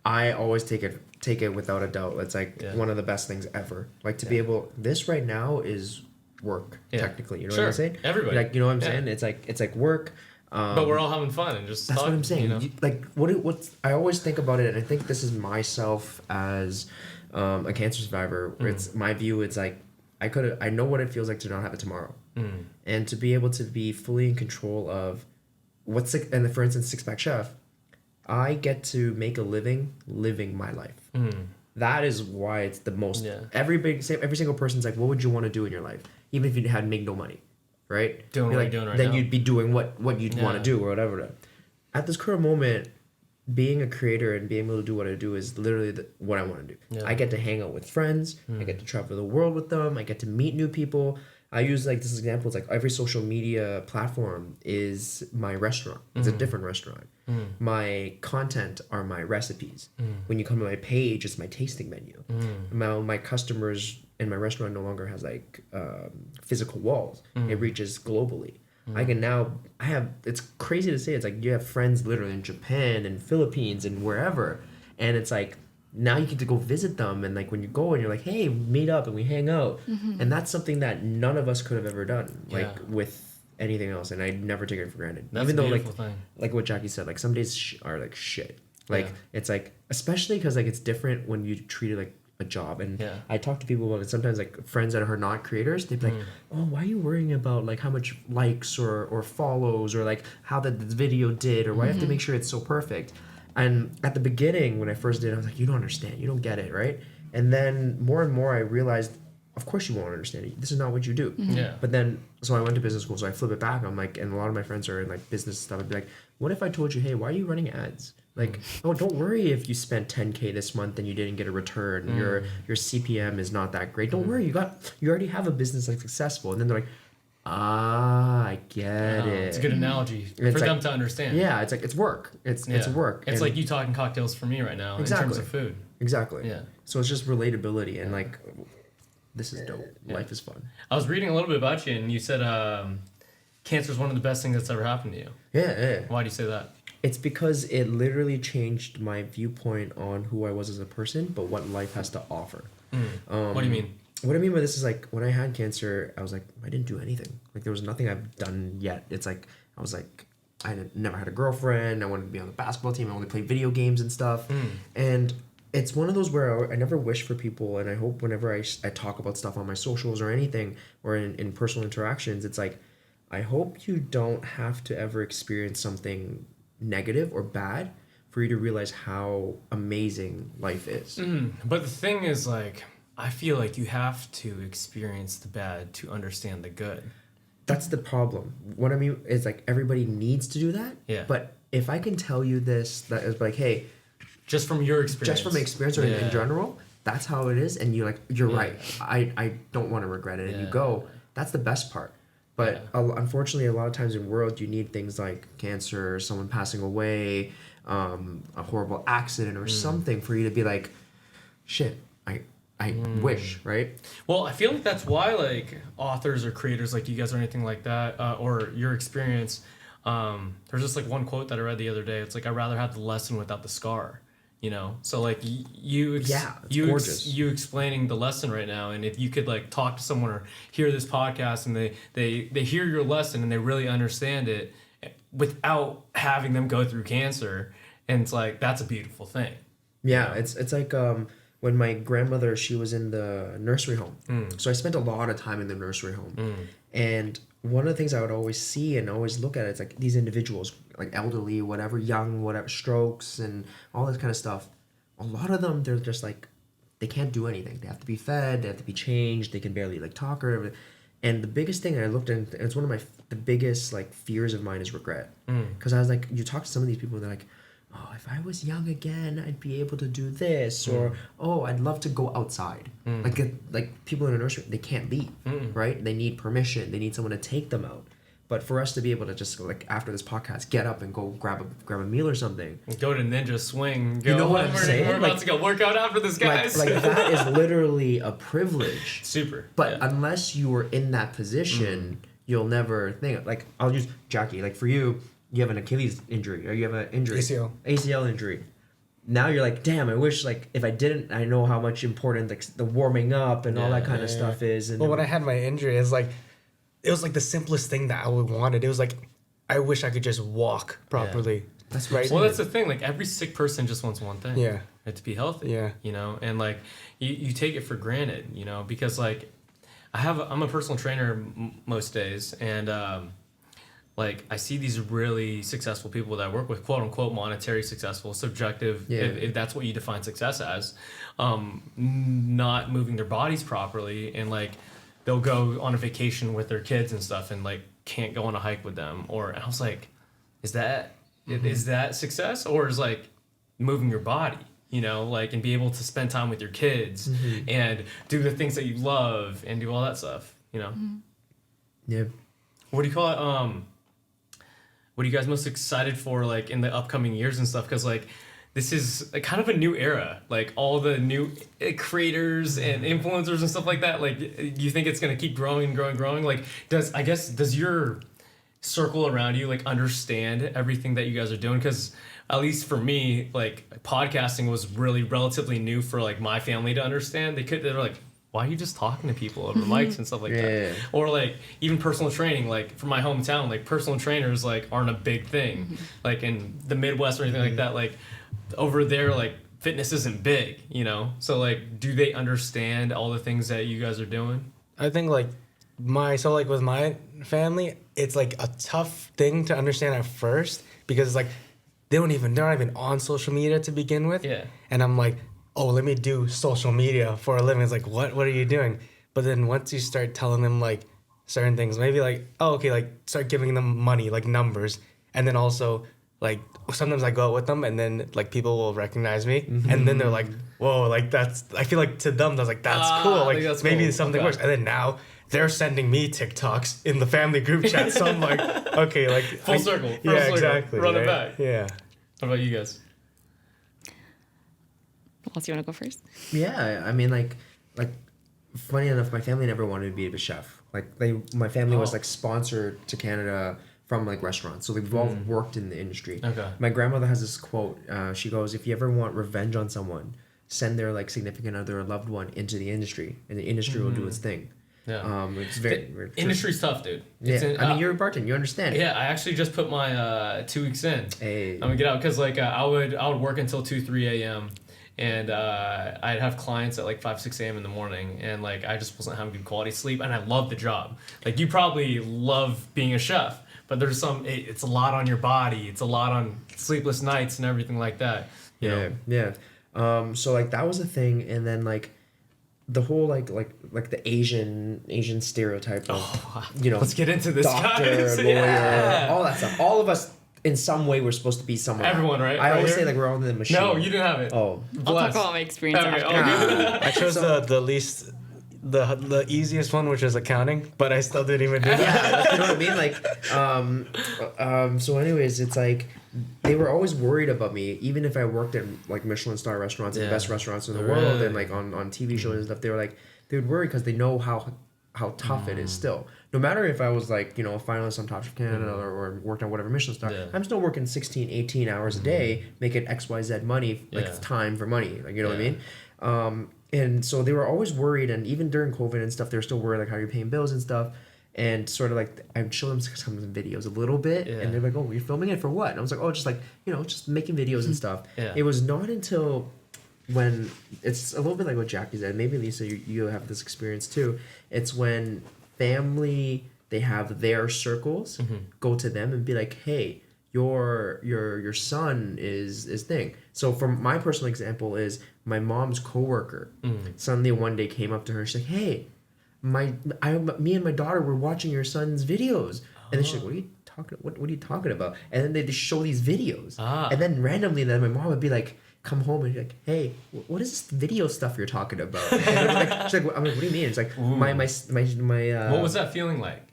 C: I always take it without a doubt. It's like one of the best things ever. Like, to be able, this right now is work, technically. You know what I'm saying?
D: Everybody.
C: Like, you know what I'm saying? It's like work.
D: But we're all having fun and just
C: that's
D: talking,
C: what I'm saying.
D: You know?
C: Like what I always think about it, and I think this is myself as a cancer survivor. It's my view. It's like I know what it feels like to not have it tomorrow, and to be able to be fully in control of and for instance, Six Pack Chef, I get to make a living my life. That is why it's the most. Every single person's like, what would you want to do in your life, even if you had made no money. Right?
D: Doing what you're doing right now.
C: Then you'd be doing what you'd want to do or whatever. At this current moment, being a creator and being able to do what I do is literally what I want to do. Yeah. I get to hang out with friends. I get to travel the world with them. I get to meet new people. I use like this example. It's like every social media platform is my restaurant. It's a different restaurant. My content are my recipes. When you come to my page, it's my tasting menu. My customers in my restaurant no longer has like physical walls. It reaches globally. It's crazy to say, it's like you have friends literally in Japan and Philippines and wherever, and it's like now you get to go visit them, and like when you go and you're like, hey, meet up and we hang out, and that's something that none of us could have ever done with anything else, and I never take it for granted.
D: That's
C: even though
D: thing.
C: like what Jacky said, like some days are like shit. Like it's like, especially because like it's different when you treat it like a job. And I talk to people about it sometimes, like friends that are not creators, they'd be like, oh, why are you worrying about like how much likes or follows or like how the video did, or why you have to make sure it's so perfect? And at the beginning when I first did it, I was like, you don't understand, you don't get it, right? And then more and more I realized, of course you won't understand it, this is not what you do. But then so I went to business school, so I flip it back. I'm like, and a lot of my friends are in like business stuff. I'd be like, what if I told you, hey, why are you running ads? Like, oh, don't worry if you spent $10K this month and you didn't get a return. Your CPM is not that great. Don't worry, you already have a business that's successful. And then they're like, I get it.
D: It's a good analogy for them to understand.
C: Yeah, it's like it's work. It's work.
D: It's like you talking cocktails for me right now in terms of food.
C: Exactly.
D: Yeah.
C: So it's just relatability, and like, this is dope. Life is fun.
D: I was reading a little bit about you, and you said cancer is one of the best things that's ever happened to you.
C: Yeah.
D: Why do you say that?
C: It's because it literally changed my viewpoint on who I was as a person, but what life has to offer.
D: What do you mean?
C: What I mean by this is like when I had cancer, I was like, I didn't do anything. Like there was nothing I've done yet. It's like I was like, never had a girlfriend. I wanted to be on the basketball team. I only played video games and stuff. And it's one of those where I never wish for people, and I hope whenever I talk about stuff on my socials or anything or in personal interactions, it's like, I hope you don't have to ever experience something negative or bad for you to realize how amazing life is.
D: But the thing is, like, I feel like you have to experience the bad to understand the good.
C: That's the problem. What I mean is like everybody needs to do that. Yeah. But if I can tell you this, that is like, hey,
D: just from your experience.
C: Just from experience or in general, that's how it is. And you're right. I don't want to regret it. And you go, that's the best part. But unfortunately, a lot of times in the world, you need things like cancer, someone passing away, a horrible accident or something for you to be like, shit, I wish, right?
D: Well, I feel like that's why like authors or creators like you guys or anything like that, or your experience, there's just like one quote that I read the other day. It's like, I'd rather have the lesson without the scar. You know, so like you explaining the lesson right now, and if you could like talk to someone or hear this podcast and they hear your lesson and they really understand it without having them go through cancer, and it's like, that's a beautiful thing.
C: Yeah, you know? It's like when my grandmother, she was in the nursery home, so I spent a lot of time in the nursery home, and one of the things I would always see and always look at, it's like these individuals, like elderly, whatever, young, whatever, strokes and all this kind of stuff. A lot of them, they're just like, they can't do anything. They have to be fed, they have to be changed, they can barely like talk or whatever. And the biggest thing I looked at, and it's one of the biggest like fears of mine is regret. Because I was like, you talk to some of these people, they're like, oh, if I was young again, I'd be able to do this, or oh, I'd love to go outside. Like people in a nursery, they can't be, right? They need permission. They need someone to take them out. But for us to be able to just like after this podcast, get up and go grab a meal or something.
D: Go to Ninja Swing. Go,
C: you know what I'm saying?
D: We're about to go work out after this, guys.
C: Like that is literally a privilege.
D: Super.
C: But unless you were in that position, you'll never think. Like I'll use Jacky. Like for you, you have an Achilles injury or you have an injury. ACL injury. Now you're like, damn, I wish like if I didn't, I know how much important like the warming up and all that kind of stuff is. And
A: well, when I had my injury, it was like the simplest thing that I would wanted. It was like, I wish I could just walk properly.
C: Yeah. That's
A: right.
D: Well, that's the thing. Like every sick person just wants one thing.
A: Yeah.
D: To be healthy.
A: Yeah.
D: You know, and like you take it for granted, you know, because like I'm a personal trainer most days, and like I see these really successful people that I work with, quote unquote monetary successful, subjective, if that's what you define success as, not moving their bodies properly, and like they'll go on a vacation with their kids and stuff and like can't go on a hike with them. And I was like, is that success, or is like moving your body, you know, like, and be able to spend time with your kids and do the things that you love and do all that stuff, you know?
C: Yeah.
D: What do you call it? What are you guys most excited for, like, in the upcoming years and stuff? Because, like, this is a kind of a new era. Like, all the new creators and influencers and stuff like that. Like, you think it's going to keep growing and growing and growing? Like, does your circle around you, like, understand everything that you guys are doing? Because, at least for me, like, podcasting was really relatively new for, like, my family to understand. They're like, why are you just talking to people over mics and stuff like that? Or like even personal training, like from my hometown, like personal trainers like aren't a big thing, like in the Midwest or anything like that. Like over there, like fitness isn't big, you know? So like, do they understand all the things that you guys are doing?
A: I think like with my family, it's like a tough thing to understand at first because it's like they're not even on social media to begin with.
D: Yeah.
A: And I'm like, oh, let me do social media for a living. It's like, what are you doing? But then once you start telling them like certain things, maybe like, oh, okay, like start giving them money, like numbers. And then also like sometimes I go out with them and then like people will recognize me. And then they're like, whoa, like I feel like to them, that's cool. Like
D: that's
A: maybe
D: cool.
A: something works. And then now they're sending me TikToks in the family group chat. So I'm like, okay, like.
D: Full circle.
A: Exactly.
D: Run
A: right?
D: it back.
A: Yeah.
D: What about you guys?
E: Wallace, you want to go first?
C: Yeah, I mean, like, funny enough, my family never wanted to be a chef. Like, my family was like sponsored to Canada from like restaurants, so we've all worked in the industry.
D: Okay.
C: My grandmother has this quote. She goes, "If you ever want revenge on someone, send their like significant other or loved one into the industry, and the industry will do its thing."
D: Yeah.
C: It's very
D: industry's tough, dude.
C: Yeah. I mean, you're a bartender. You understand.
D: Yeah, I actually just put my 2 weeks in.
C: Hey.
D: I'm gonna get out because like I would work until 2-3 a.m. and I'd have clients at like 5-6 a.m. in the morning, and like I just wasn't having good quality sleep, and I love the job. Like you probably love being a chef, but there's it's a lot on your body. It's a lot on sleepless nights and everything like that. You know?
C: Yeah. So like that was a thing, and then like the whole like the Asian stereotype of
D: let's get into this,
C: doctor,
D: guys.
C: lawyer, all that stuff. All of us in some way we're supposed to be someone.
D: Everyone, right?
C: I
D: right
C: always
D: here?
C: say like we're on the machine.
D: No, you didn't have it.
C: Oh.
E: I'll talk about my experience
D: Okay,
E: after.
A: I chose the least, the easiest one, which is accounting, but I still didn't even do that.
C: Yeah, you know what I mean? Like, so anyways, it's like they were always worried about me, even if I worked at like Michelin star restaurants and the best restaurants in the world, and like on TV shows and stuff. They were like, they would worry because they know how tough it is still. No matter if I was like, a finalist on Top Chef Canada or worked on whatever Michelin star, I'm still working 16, 18 hours a day, making XYZ money, like it's time for money, like, you know what I mean? And so they were always worried, and even during COVID and stuff, they were still worried, like, how you're paying bills and stuff. And sort of like, I'd show them some videos a little bit, and they're like, oh, you're filming it for what? And I was like, oh, just like, just making videos and stuff. It was not until when, it's a little bit like what Jacky said, maybe Lisa, you have this experience too. It's when family, they have their circles, go to them and be like, hey, your son is thing. So from my personal example is my mom's coworker suddenly one day came up to her and she's like, hey, me and my daughter were watching your son's videos. And then she's like, what are you talking about? And then they just show these videos. And then randomly then my mom would be like, come home and be like, hey, what is this video stuff you're talking about? And she's like, I'm like, what do you mean? It's like my
D: what was that feeling like?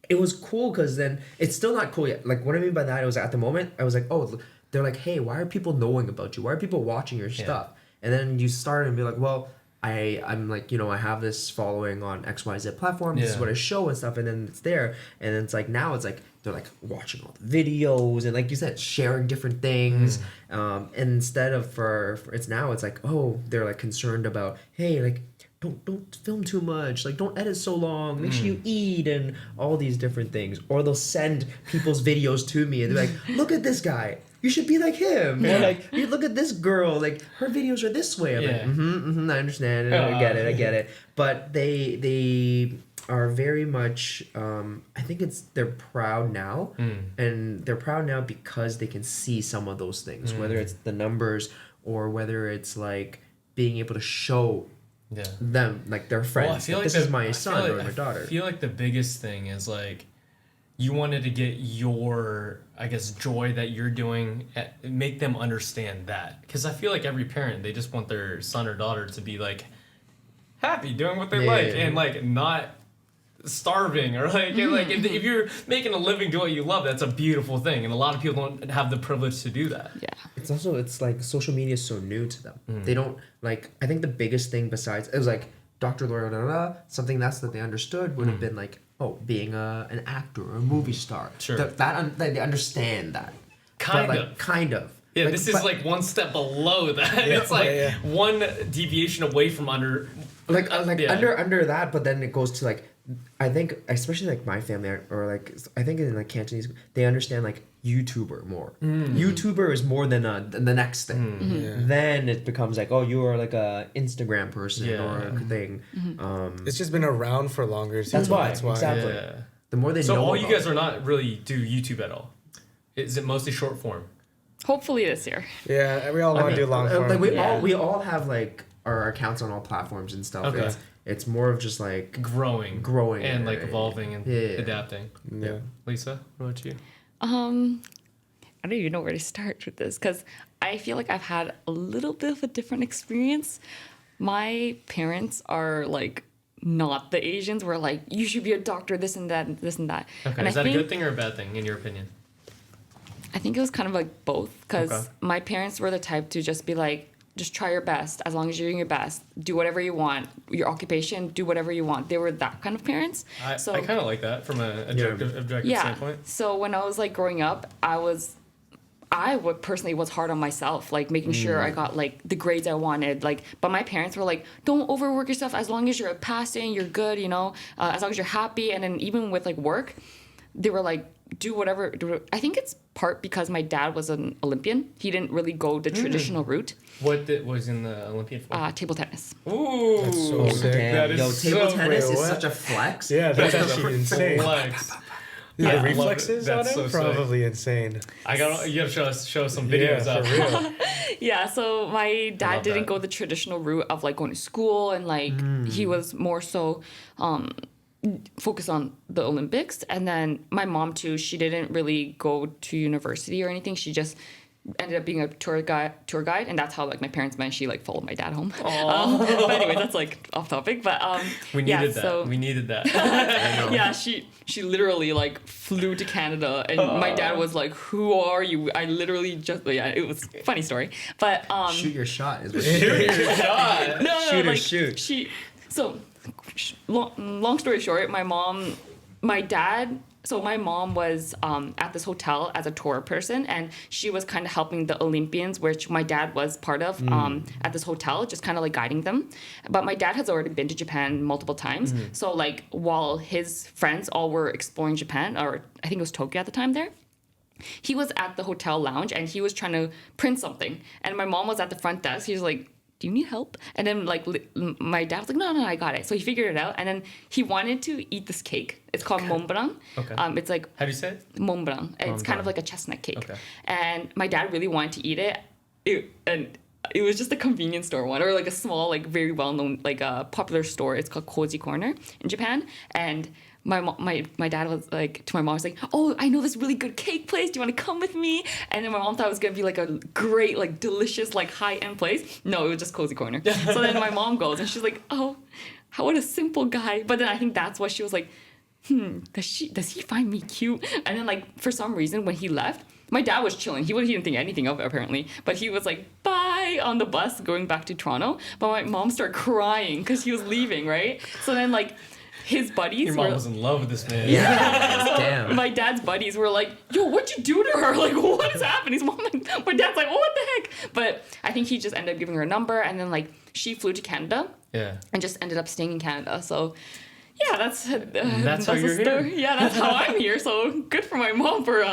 C: It was cool because then it's still not cool yet. Like what I mean by that, it was at the moment I was like, oh, they're like, hey, why are people knowing about you? Why are people watching your stuff? And then you start and be like, well, I'm like, I have this following on XYZ platform. This is what I show and stuff. And then it's there. And then it's like, now it's like, they're like watching all the videos and like you said, sharing different things. And instead of it's like, oh, they're like concerned about, hey, like, don't film too much, like don't edit so long, make sure you eat and all these different things. Or they'll send people's videos to me and they're like, look at this guy, you should be like him. Or like, you look at this girl, like her videos are this way. I'm like, I understand, I get it. But they are very much I think they're proud now, and they're proud now because they can see some of those things, whether it's the numbers or whether it's like being able to show them, like their friends. Well, this is my son or my daughter.
D: I feel like the biggest thing is like you wanted to get your, I guess, joy that you're doing, make them understand that. Because I feel like every parent, they just want their son or daughter to be like happy doing what they like and like not starving or like if you're making a living doing what you love, that's a beautiful thing, and a lot of people don't have the privilege to do that.
C: It's like social media is so new to them. They don't like, I think the biggest thing besides it was like Dr. Laura something that they understood would have been like, oh, being an actor or a movie star. Sure. They understand that. Kind of.
D: Yeah, this is like one step below that. It's like one deviation away from under
C: that, but then it goes to like, I think especially like my family or like I think in like Cantonese, they understand like YouTuber more. YouTuber is more than the next thing. Then it becomes like, oh, you are like a Instagram person or a thing.
A: It's just been around for longer.
C: That's why. Exactly. Yeah. The more they know.
D: So all you guys are not really do YouTube at all. Is it mostly short form?
E: Hopefully this year.
A: Yeah, we all want to do long form.
C: Like we all have like our accounts on all platforms and stuff. Okay. It's more of just like
D: growing and like evolving and adapting.
A: Yeah.
D: Lisa, what about you?
E: I don't even know where to start with this because I feel like I've had a little bit of a different experience. My parents are like not the Asians where like you should be a doctor, this and that, this and that.
D: Okay,
E: and
D: is that a good thing or a bad thing in your opinion?
E: I think it was kind of like both because my parents were the type to just be like, just try your best. As long as you're doing your best, do whatever you want. Your occupation, do whatever you want. They were that kind of parents. I
D: kind of like that from an objective standpoint.
E: So when I was like growing up, I would personally was hard on myself, like making sure I got like the grades I wanted. Like, but my parents were like, don't overwork yourself. As long as you're passing, you're good. As long as you're happy. And then even with like work, they were like, do whatever. I think it's part because my dad was an Olympian. He didn't really go the traditional route.
D: What was in the Olympian for?
E: Table tennis.
D: Ooh,
A: that's so sick.
D: That is
C: table tennis is such a flex.
A: Yeah, that's actually insane.
D: Flex.
A: The reflexes on it,
D: so
A: probably insane.
D: You gotta show some videos
A: for real.
E: Yeah, so my dad didn't go the traditional route of like going to school and like he was more so focus on the Olympics. And then my mom too, she didn't really go to university or anything. She just ended up being a tour guide, and that's how like my parents met. She like followed my dad home. But anyway, that's like off topic. But
D: we needed that. We needed that.
E: Yeah, she literally like flew to Canada, and my dad was like, "Who are you?" I literally just it was a funny story. But
C: shoot your shot.
D: Shoot your shot.
E: No,
C: shoot.
E: Long story short, my mom was at this hotel as a tour person, and she was kind of helping the Olympians, which my dad was part of at this hotel, just kind of like guiding them. But my dad has already been to Japan multiple times. So like while his friends all were exploring Japan, or I think it was Tokyo at the time there, he was at the hotel lounge and he was trying to print something. And my mom was at the front desk. He was like, do you need help? And then like my dad was like, no, I got it. So he figured it out. And then he wanted to eat this cake. It's called mombrang.
D: Okay.
E: It's like,
D: how do you say it?
E: Mombrang. It's kind of like a chestnut cake.
D: Okay.
E: And my dad really wanted to eat it. It was just a convenience store one, or like a small, like very well-known, like a popular store. It's called Cozy Corner in Japan. And my dad was like, to my mom, was like, oh, I know this really good cake place. Do you want to come with me? And then my mom thought it was going to be like a great, like delicious, like high-end place. No, it was just Cozy Corner. So then my mom goes and she's like, oh, what a simple guy. But then I think that's what she was like, does he find me cute? And then like, for some reason, when he left, my dad was chilling. He didn't think anything of it, apparently. But he was like, bye, on the bus going back to Toronto. But my mom started crying because he was leaving, right? So then like, his buddies
D: Your mom was in love with this man.
C: Yeah. Damn.
E: My dad's buddies were like, yo, what'd you do to her? Like, what is happening? My dad's like, oh, what the heck? But I think he just ended up giving her a number. And then like, she flew to Canada.
D: Yeah.
E: And just ended up staying in Canada. So yeah, that's
D: how you're here.
E: Yeah, that's how I'm here. So good for my mom for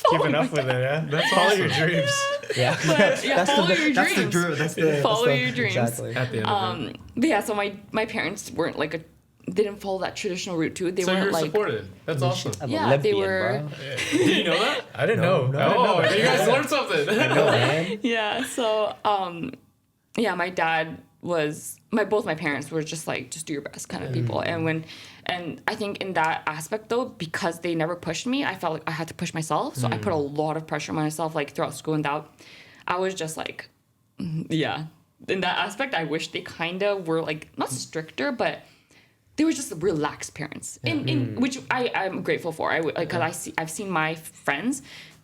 A: Keeping up with it, yeah.
D: That's
A: Follow
D: awesome.
A: your dreams.
C: Yeah.
E: But, yeah, follow your
C: That's the
E: dreams.
C: dream. That's the
E: Follow
C: that's the-
E: your dreams.
C: Exactly.
D: At the end of it.
E: But yeah, so my parents weren't like didn't follow that traditional route too. They
D: So
E: weren't
D: you're
E: like
D: supported. That's awesome.
C: I'm
E: Yeah,
C: a
E: they
C: lesbian,
E: were-
C: bro.
D: Did you know that?
A: I didn't know.
C: No.
A: I didn't know
D: Oh,
A: that.
D: you guys learned something.
C: No, man.
E: Yeah, so yeah, my dad was both my parents were just like, just do your best kind of people. And I think in that aspect though, because they never pushed me, I felt like I had to push myself. So I put a lot of pressure on myself like throughout school, and that I was just like, yeah. In that aspect, I wish they kind of were like not stricter, but they were just relaxed parents, in which I'm grateful for. I've seen my friends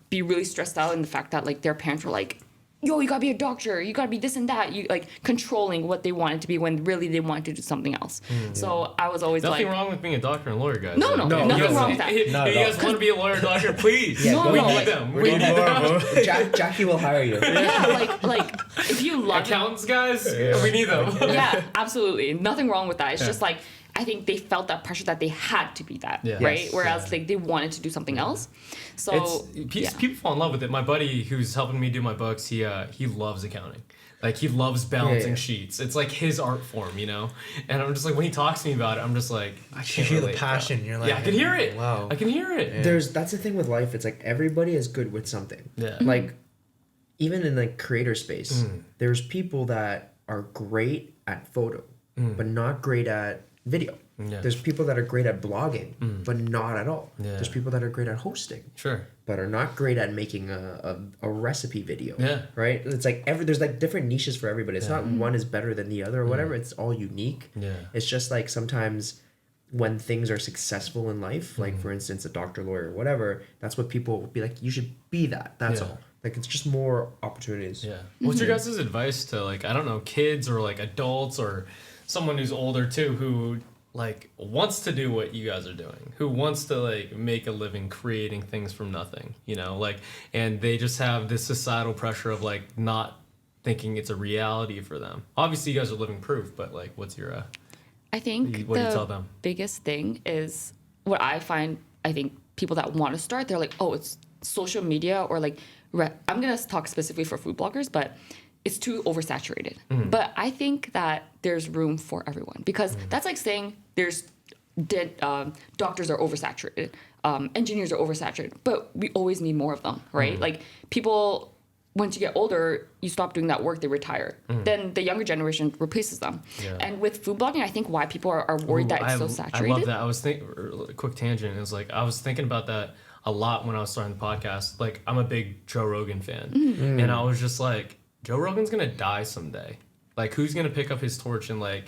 E: be really stressed out in the fact that like their parents were like, yo, you gotta be a doctor, you gotta be this and that, you like controlling what they wanted to be when really they wanted to do something else. So I was always
D: Nothing
E: like,
D: wrong with being a doctor and lawyer, guys.
E: No, nothing wrong with that.
D: If you guys want to be a lawyer or doctor, please.
C: Yeah,
D: we
C: no,
D: need
C: like,
D: them.
A: We
D: We
A: need
D: need
A: more
D: them.
A: of them.
C: Jackie will hire you.
E: yeah, like if you love
D: Accountants, guys, we need them.
E: yeah, absolutely. Nothing wrong with that. It's just like I think they felt that pressure that they had to be that,
D: Yeah.
E: right?
C: Yes.
E: Whereas like they wanted to do something else. So
D: People fall in love with it. My buddy who's helping me do my books, he loves accounting. Like he loves balancing sheets. It's like his art form, you know. And I'm just like, when he talks to me about it, I'm just like, I
A: You
D: can't
A: feel the
D: relate,
A: passion.
D: bro.
A: You're like,
D: Yeah, I can hear it.
A: Wow.
D: I can hear it.
C: That's the thing with life. It's like everybody is good with something.
D: Yeah.
C: Like even in the creator space, there's people that are great at photo, but not great at video.
D: Yeah.
C: There's people that are great at blogging, but not at all.
D: Yeah.
C: There's people that are great at hosting,
D: Sure.
C: but are not great at making a recipe video.
D: Yeah.
C: Right? It's like there's like different niches for everybody. It's not one is better than the other or whatever. It's all unique.
D: Yeah.
C: It's just like sometimes when things are successful in life, like for instance, a doctor, lawyer, whatever, that's what people will be like, you should be that. That's
D: Yeah.
C: all. Like it's just more opportunities.
D: Yeah. What's your guys' advice to like, I don't know, kids or like adults or someone who's older too who like wants to do what you guys are doing, who wants to like make a living creating things from nothing, you know, like, and they just have this societal pressure of like not thinking it's a reality for them. Obviously you guys are living proof, but like what's your
E: I think
D: what do you tell
E: the
D: them?
E: biggest thing is what I find. I think people that want to start, they're like, oh, it's social media or like I'm gonna talk specifically for food bloggers, but it's too oversaturated. But I think that there's room for everyone because that's like saying there's doctors are oversaturated, engineers are oversaturated, but we always need more of them, right? Like people. Once you get older, you stop doing that work, they retire. Then the younger generation replaces them.
D: Yeah.
E: And with food blogging, I think why people are worried that it's so saturated.
D: I love that. I was quick tangent. It was like I was thinking about that a lot when I was starting the podcast. Like I'm a big Joe Rogan fan, and I was just like, Joe Rogan's gonna die someday. Like who's gonna pick up his torch and like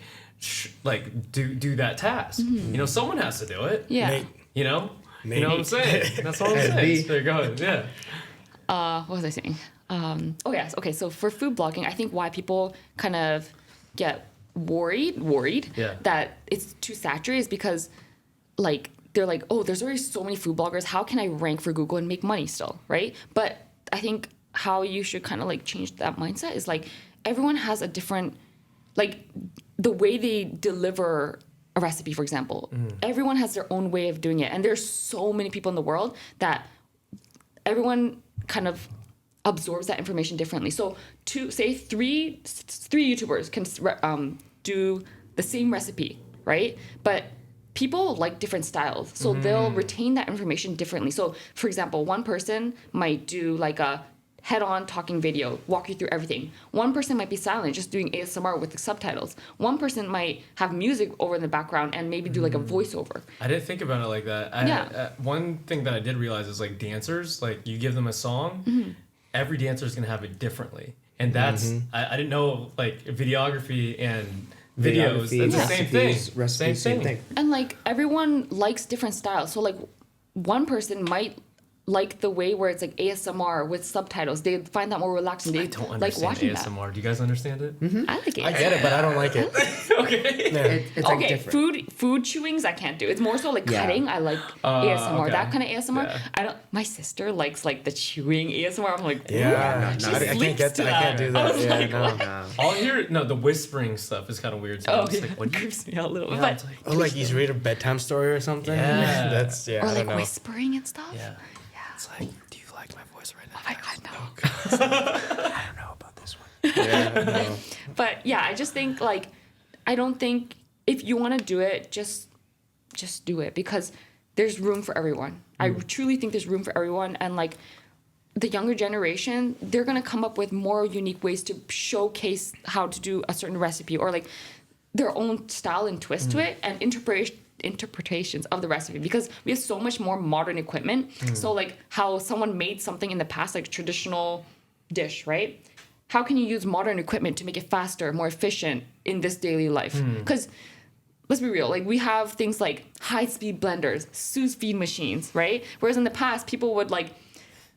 D: do that task? You know, someone has to do it.
E: Yeah.
A: Nate.
D: You know.
A: Maybe.
D: You know what I'm saying? That's all I'm saying. There you go. Yeah.
E: What was I saying? Oh yes. Okay. So for food blogging, I think why people kind of get worried
D: Yeah.
E: that it's too saturated is because like they're like, oh, there's already so many food bloggers. How can I rank for Google and make money still, right? But I think how you should kind of like change that mindset is like everyone has a different, like the way they deliver a recipe, for example. Everyone has their own way of doing it, and there's so many people in the world that everyone kind of absorbs that information differently. So three YouTubers can do the same recipe, right? But people like different styles, so they'll retain that information differently. So for example, one person might do like a head-on talking video, walk you through everything. One person might be silent, just doing ASMR with the subtitles. One person might have music over in the background and maybe do like a voiceover.
D: I didn't think about it like that. One thing that I did realize is like dancers, like you give them a song, every dancer is gonna have it differently, and that's I didn't know like videography and videos. That's the same thing.
C: Recipes, same thing.
E: And like everyone likes different styles. So like one person might like the way where it's like ASMR with subtitles. They find that more relaxing. They
D: I don't understand
E: like watching
D: ASMR. Do you guys understand it?
E: I like it.
A: I get it, but I don't like it.
D: Okay.
A: Yeah.
C: It's like
E: Okay,
C: different.
E: food chewings I can't do. It's more so like cutting. I like ASMR.
D: okay.
E: That kind of ASMR.
D: Yeah.
E: I don't. My sister likes like the chewing ASMR. I'm like,
A: Yeah,
E: she
A: I can't
E: sleeps
A: get
E: to
A: that. I can't do
E: I
A: that.
E: was
A: Yeah,
E: like,
A: no.
E: what?
D: I'll hear the whispering stuff is kind of weird.
E: Oh,
D: It's
E: yeah,
D: like,
E: it
D: what do you-
E: creeps me out a little bit.
D: Yeah,
E: But
D: it's like,
A: Oh, like he's read a bedtime story or something.
D: Yeah.
A: That's
E: or
A: I
E: like
A: don't know.
E: whispering and stuff.
D: yeah.
A: It's like, do you like my voice right now?
E: Oh my god, no.
A: I don't know about this one. Yeah, no.
E: But yeah, I just think like I don't think if you want to do it, just do it because there's room for everyone. I truly think there's room for everyone, and like the younger generation, they're gonna come up with more unique ways to showcase how to do a certain recipe or like their own style and twist to it and interpretations of the recipe because we have so much more modern equipment. So like how someone made something in the past, like traditional dish, right? How can you use modern equipment to make it faster, more efficient in this daily life? Because let's be real, like we have things like high-speed blenders, sous vide machines, right? Whereas in the past, people would like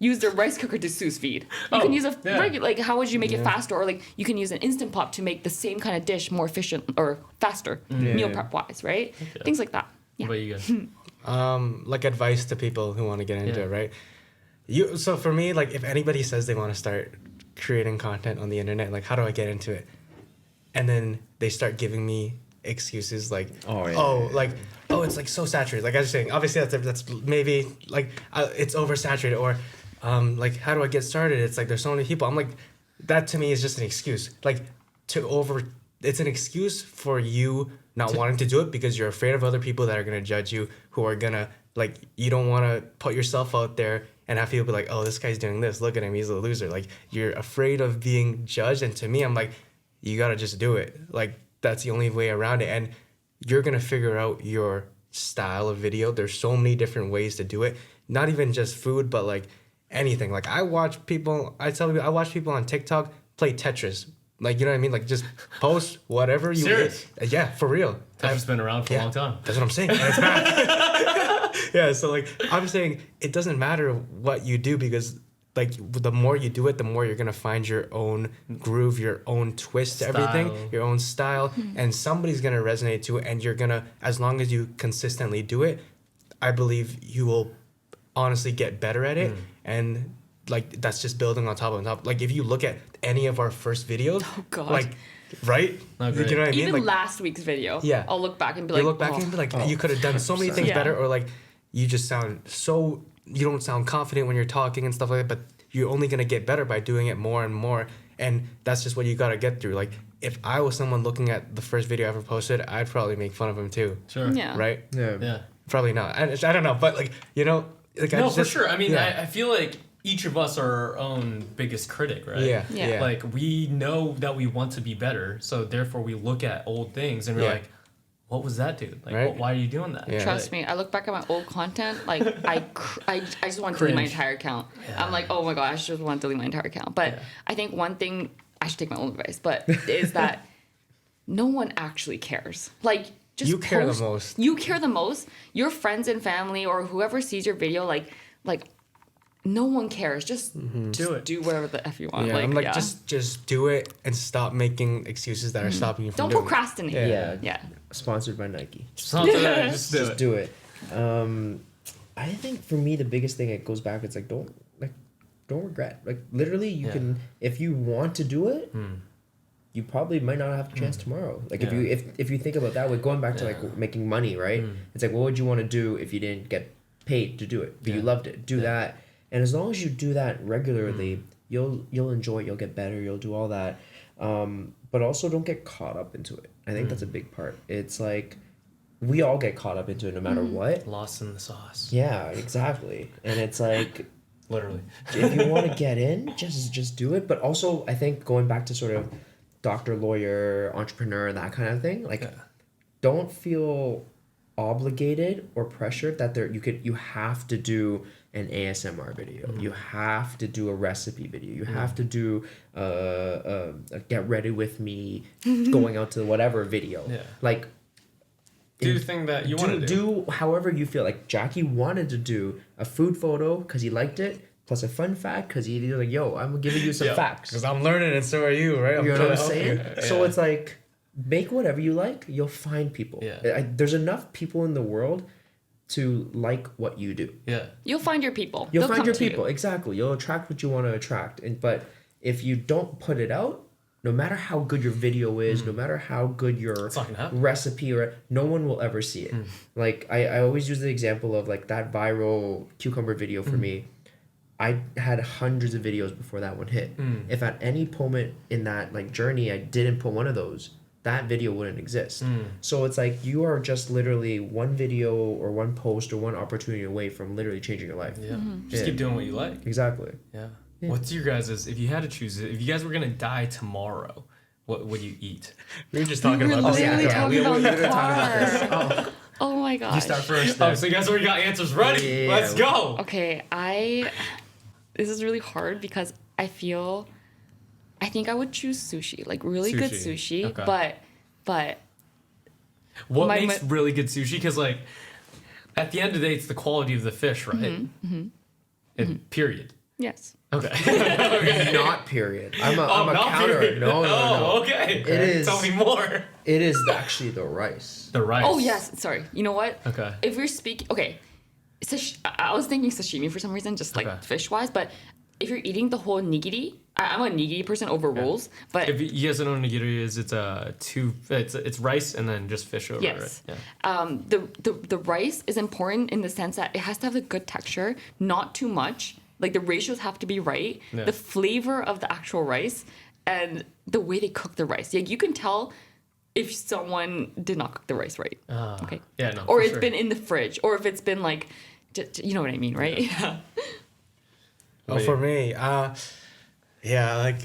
E: use their rice cooker to sous vide. You can use a regular, like how would you make it faster? Or like you can use an Instant Pot to make the same kind of dish more efficient or faster, meal prep wise, right?
D: Okay.
E: Things like that.
D: What
E: Yeah.
D: about you guys?
A: Like advice to people who want to get into it, right? So for me, like if anybody says they want to start creating content on the internet, like how do I get into it? And then they start giving me excuses like, it's like so saturated. Like I was saying, obviously that's maybe like it's oversaturated or like how do I get started? It's like there's so many people. I'm like, that to me is just an excuse. Like it's an excuse for you not wanting to do it because you're afraid of other people that are gonna judge you, who are gonna like you don't want to put yourself out there and have people be like, oh, this guy's doing this. Look at him, he's a loser. Like you're afraid of being judged, and to me, I'm like, you gotta just do it. Like that's the only way around it, and you're gonna figure out your style of video. There's so many different ways to do it. Not even just food, but like anything. Like I watch people on TikTok play Tetris. Like, you know what I mean? Like just post whatever you
D: Serious?
A: Yeah, for real.
D: Tetris been around for a long time.
A: That's what I'm saying. And it's back. Yeah, so like I'm saying it doesn't matter what you do because like the more you do it, the more you're gonna find your own groove, your own twist to everything, your own style, and somebody's gonna resonate to it, and you're gonna, as long as you consistently do it, I believe you will honestly get better at it, and like that's just building on top of top. Like if you look at any of our first videos,
E: Oh, God.
A: like right,
D: Not
A: you
D: great.
A: know what I mean?
E: Even
A: Like
E: last week's video,
A: Yeah.
E: I'll look back and be
A: you
E: like,
A: look back and be like, you could have done so many things
E: 100%.
A: better,
E: Yeah.
A: or like you just sound so, you don't sound confident when you're talking and stuff like that, but you're only going to get better by doing it more and more, and that's just what you got to get through. Like if I was someone looking at the first video I ever posted, I'd probably make fun of him too.
D: Sure.
E: yeah,
A: Right?
D: Yeah.
A: Probably not. I don't know, but like, you know, like
D: No,
A: I
D: for
A: just,
D: sure. I mean,
A: yeah.
D: I feel like each of us are our own biggest critic, right?
A: Yeah.
E: Yeah.
D: Like we know that we want to be better, so therefore we look at old things and we're
A: Yeah.
D: like, "What was that, dude? Like,
A: Right?
D: why are you doing that?"
A: Yeah.
E: Trust me, I look back at my old content, like I just want to delete my
D: Cringe.
E: entire account.
D: Yeah.
E: I'm like, oh my god, I just want to delete my entire account. But
D: Yeah.
E: I think one thing I should take my own advice, but is that no one actually cares. Like just
A: You care the
E: post-
A: most.
E: You care the most. Your friends and family or whoever sees your video, like no one cares. Just
D: Do it.
E: do whatever the f you want.
A: Yeah,
E: Like,
A: I'm like,
E: yeah.
A: just do it and stop making excuses that are stopping you from
E: Don't
A: doing
E: procrastinate.
A: Yeah.
E: Yeah.
C: Sponsored by Nike.
D: Just do
C: Just
D: it.
C: do it. I think for me the biggest thing it goes back. It's like don't regret. Like literally, you
D: Yeah.
C: can if you want to do it. You probably might not have a chance tomorrow. Like
D: Yeah.
C: if you think about that, like going back to like making money, right? It's like what would you want to do if you didn't get paid to do it, but you loved it? Do that, and as long as you do that regularly, you'll enjoy it, you'll get better, you'll do all that. But also don't get caught up into it. I think that's a big part. It's like we all get caught up into it no matter what.
D: Lost in the sauce.
C: Yeah, exactly. And it's like
D: Literally.
C: if you want to get in, just do it. But also I think going back to sort of doctor, lawyer, entrepreneur, that kind of thing, like don't feel obligated or pressured that you have to do an ASMR video. You have to do a recipe video. You have to do a get ready with me going out to whatever video.
D: Yeah.
C: Like
D: Do the thing that you want to do.
C: Do however you feel. Like Jacky wanted to do a food photo because he liked it, plus a fun fact because he was like, yo, I'm giving you some facts.
A: Because I'm learning and so are you, right?
C: You know what I'm saying?
A: You.
C: So it's like, make whatever you like, you'll find people.
D: Yeah.
C: There's enough people in the world to like what you do.
D: Yeah.
E: You'll find your people.
C: You'll
E: They'll
C: find
E: come
C: your
E: to you.
C: people. Exactly. You'll attract what you want to attract. But if you don't put it out, no matter how good your video is, no matter how good your
D: not gonna happen.
C: recipe, or no one will ever see it. Like I always use the example of like that viral cucumber video for me. I had hundreds of videos before that one hit. If at any moment in that like journey I didn't put one of those, that video wouldn't exist. So it's like you are just literally one video or one post or one opportunity away from literally changing your life.
D: Yeah. Just keep doing what you like.
C: Exactly.
D: Yeah. What's your guys' if you had to choose it, if you guys were gonna die tomorrow, what would you eat?
A: We were just talking
E: We were
A: about this.
E: literally talking about
C: we were talking about this.
E: Oh my gosh.
A: You start first.
D: Oh, so you guys already got answers ready.
C: Yeah.
D: Let's go.
E: Okay, this is really hard because I think I would choose sushi, like really good
D: Sushi.
E: sushi,
D: Okay.
E: but
D: What
E: My-
D: makes really good sushi? Because like, at the end of the day, it's the quality of the fish, right? And period.
E: yes.
D: Okay.
C: Not period. I'm a
D: not
C: counter.
D: period.
C: No.
D: Oh, okay.
C: It is-
D: Tell me more.
C: It is actually the rice.
D: The rice.
E: Oh yes, sorry. You know what?
D: Okay.
E: If we're speaking, okay, I was thinking sashimi for some reason, just like
D: Okay.
E: fish wise, but if you're eating the whole nigiri, I'm a nigiri person over rolls, but
D: If you guys don't know what nigiri is, it's rice and then just fish over
E: yes,
D: it. Yeah.
E: the rice is important in the sense that it has to have a good texture, not too much. Like the ratios have to be right.
D: Yeah.
E: The flavor of the actual rice and the way they cook the rice. Like you can tell if someone did not cook the rice right. Okay.
D: Yeah, no,
E: Or
D: for
E: it's
D: sure.
E: been in the fridge, or if it's been like, you know what I mean, right? Yeah.
A: Oh, for me, like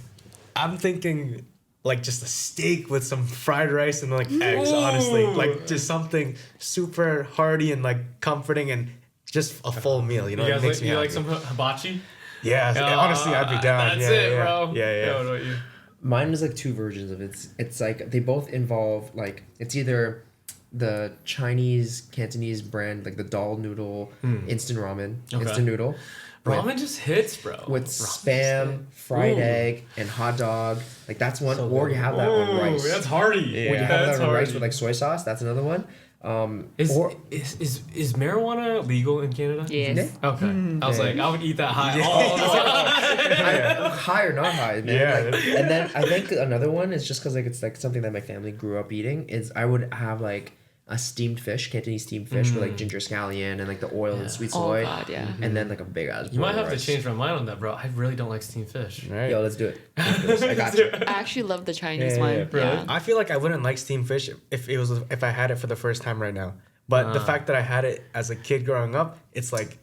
A: I'm thinking like just a steak with some fried rice and like eggs. Honestly, like just something super hearty and like comforting and just a full meal. You know,
D: You
A: it
D: guys
A: makes me
D: like
A: happy.
D: some hibachi?
A: Yeah, honestly, I'd be down.
D: That's
A: yeah,
D: it,
A: yeah.
D: bro.
A: Yeah.
D: What about you?
C: Mine was like two versions of it. It's like they both involve like it's either the Chinese Cantonese brand like the dal noodle instant ramen instant noodle
D: Ramen just hits, bro.
C: with
D: Ramen just
C: spam, fried
D: Ooh.
C: egg, and hot dog. Like that's one.
A: So
C: or
A: good.
C: you have that on
D: Ooh,
C: rice.
D: that's hearty.
A: Yeah.
C: Or you have
D: That's
C: that on rice
D: hearty.
C: with like soy sauce. That's another one.
D: Is marijuana legal in Canada?
E: Yes.
D: Okay. I was
C: Yeah.
D: like, I would eat that high all the time.
C: High or not high, man.
A: Yeah.
C: Like, and then I think another one is just because like it's like something that my family grew up eating. Is I would have like a steamed fish, Cantonese steamed fish with like ginger scallion and like the oil and sweet
E: Oh
C: soy,
E: god, yeah.
C: and then like a big ass.
D: You might
C: bowl of
D: have to
C: rice.
D: change my mind on that, bro. I really don't like steamed fish.
A: Right.
C: Yo, let's do it. I got you.
E: I actually love the Chinese
A: Yeah,
E: one.
A: yeah,
E: Yeah.
A: I feel like I wouldn't like steamed fish if I had it for the first time right now. But the fact that I had it as a kid growing up, it's like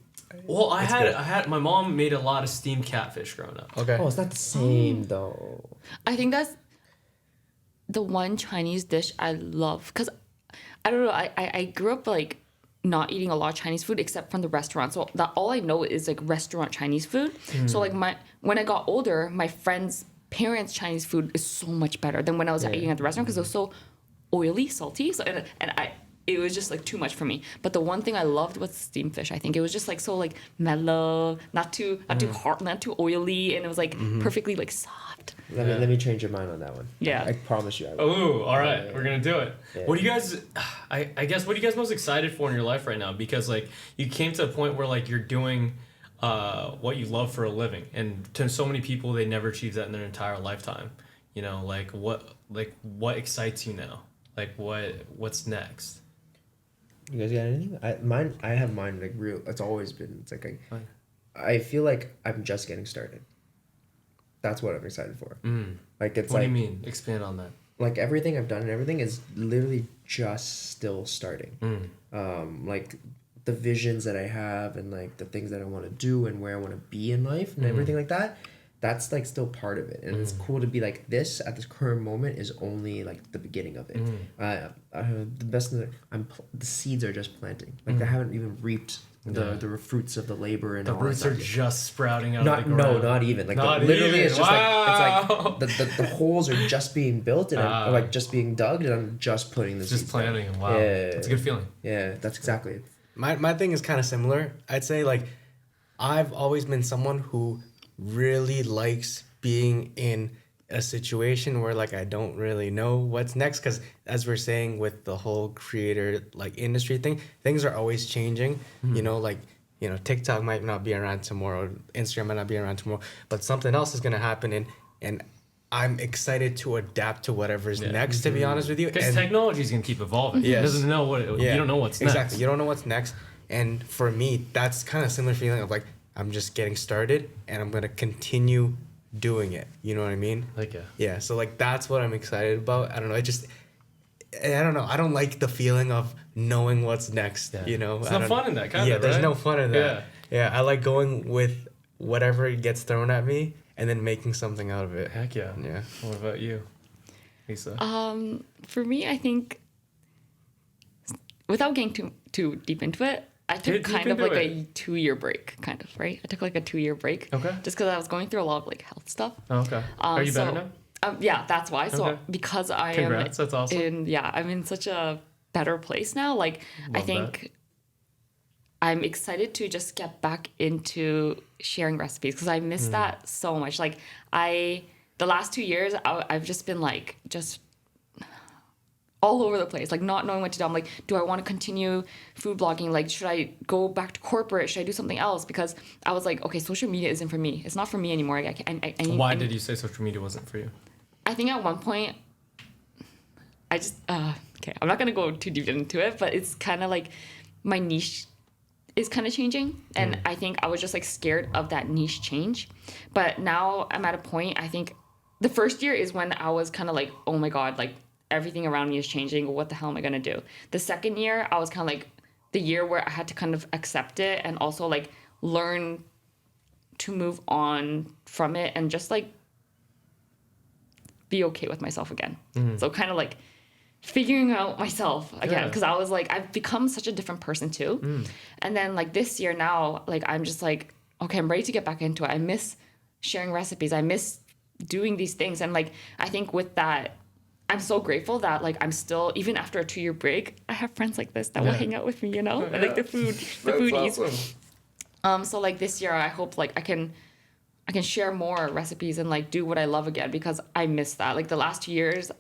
D: Well,
A: It's good.
D: my mom made a lot of steamed catfish growing up.
A: okay.
C: Oh, it's not the same though.
E: I think that's the one Chinese dish I love because I don't know. I grew up like not eating a lot of Chinese food except from the restaurant. So that all I know is like restaurant Chinese food. So like when I got older, my friends' parents' Chinese food is so much better than when I was eating at the restaurant because it was so oily, salty. So it was just like too much for me. But the one thing I loved was steamed fish. I think it was just like so like mellow, not too hard, not too oily, and it was like perfectly like soft.
C: Let me change your mind on that one.
E: Yeah.
C: I promise you. I will.
D: Oh, all right,
C: Yeah.
D: we're gonna do it.
C: Yeah.
D: What do you guys? I guess what are you guys most excited for in your life right now? Because like you came to a point where like you're doing what you love for a living, and to so many people they never achieve that in their entire lifetime. You know, like what excites you now? Like what's next?
C: You guys got anything? I have mine like real. It's always been. It's like I feel like I'm just getting started. that's what I'm excited for. Like it's
D: What
C: like,
D: do you mean? Expand on that.
C: like everything I've done and everything is literally just still starting. Like the visions that I have and like the things that I want to do and where I want to be in life and everything like that, that's like still part of it. And it's cool to be like, this at this current moment is only like the beginning of it. The best thing the seeds are just planting. Like they haven't even reaped the fruits of the labor and
D: The
C: all
D: roots
C: that
D: are
C: stuff.
D: just sprouting out of the
C: No,
D: ground.
C: not even. Like
D: Not
C: literally,
D: even.
C: it's just
D: Wow.
C: like it's like the holes are just being built and I'm like just being dug, and I'm just putting the
D: Just
C: seeds down.
D: planting. Wow.
C: Yeah.
D: That's a good feeling.
C: Yeah, that's exactly it.
A: My thing is kind of similar. I'd say like I've always been someone who really likes being in a situation where like I don't really know what's next, because as we're saying with the whole creator like industry thing, things are always changing. You know, like, you know, TikTok might not be around tomorrow, Instagram might not be around tomorrow, but something else is gonna happen, and I'm excited to adapt to whatever's next, to be honest with you.
D: Because
A: And
D: technology is going to keep evolving.
A: Yes.
D: It doesn't know what you don't know what's next.
A: Exactly. You don't know what's next. And for me, that's kind of similar feeling of like, I'm just getting started and I'm going to continue doing it. You know what I mean?
D: Like, yeah.
A: Yeah. So like, that's what I'm excited about. I don't know. I don't know. I don't like the feeling of knowing what's next, you know?
D: There's no fun in that, kind of,
A: Yeah, there's
D: right?
A: no fun in that. Yeah. I like going with whatever gets thrown at me and then making something out of it.
D: Heck yeah.
A: Yeah.
D: What about you, Lisa?
E: For me, I think, without getting too deep into it, I
D: Get
E: took
D: deep
E: kind of
D: into
E: like
D: it.
E: a 2-year break, kind of, right? I took like a 2-year break.
D: Okay.
E: Just because I was going through a lot of like health stuff.
D: Oh, okay. Are you better now?
E: Yeah, that's why. So
D: Okay.
E: because I
D: Congrats, that's awesome.
E: I'm in such a better place now. Like I
D: Love
E: think I'm excited to just get back into sharing recipes because I miss that so much. Like the last 2 years, I've just been like just all over the place, like not knowing what to do. I'm like, do I want to continue food blogging? Like, should I go back to corporate? Should I do something else? Because I was like, okay, social media isn't for me. It's not for me anymore.
D: Why did you say social media wasn't for you?
E: I think at one point, I just okay. I'm not gonna go too deep into it, but it's kind of like my niche is kind of changing, and I think I was just like scared of that niche change. But now I'm at a point. I think the first year is when I was kind of like, oh my god, like everything around me is changing. What the hell am I gonna do? The second year, I was kind of like the year where I had to kind of accept it and also like learn to move on from it and just like be okay with myself again. So kind of like figuring out myself again, because I was like, I've become such a different person too. And then like this year now, like I'm just like, okay, I'm ready to get back into it. I miss sharing recipes. I miss doing these things. And like, I think with that, I'm so grateful that like I'm still, even after a 2-year break, I have friends like this that will hang out with me, you know, and like the foodies.
D: Awesome.
E: So like this year, I hope like I can share more recipes and like do what I love again, because I miss that. Like the last 2 years,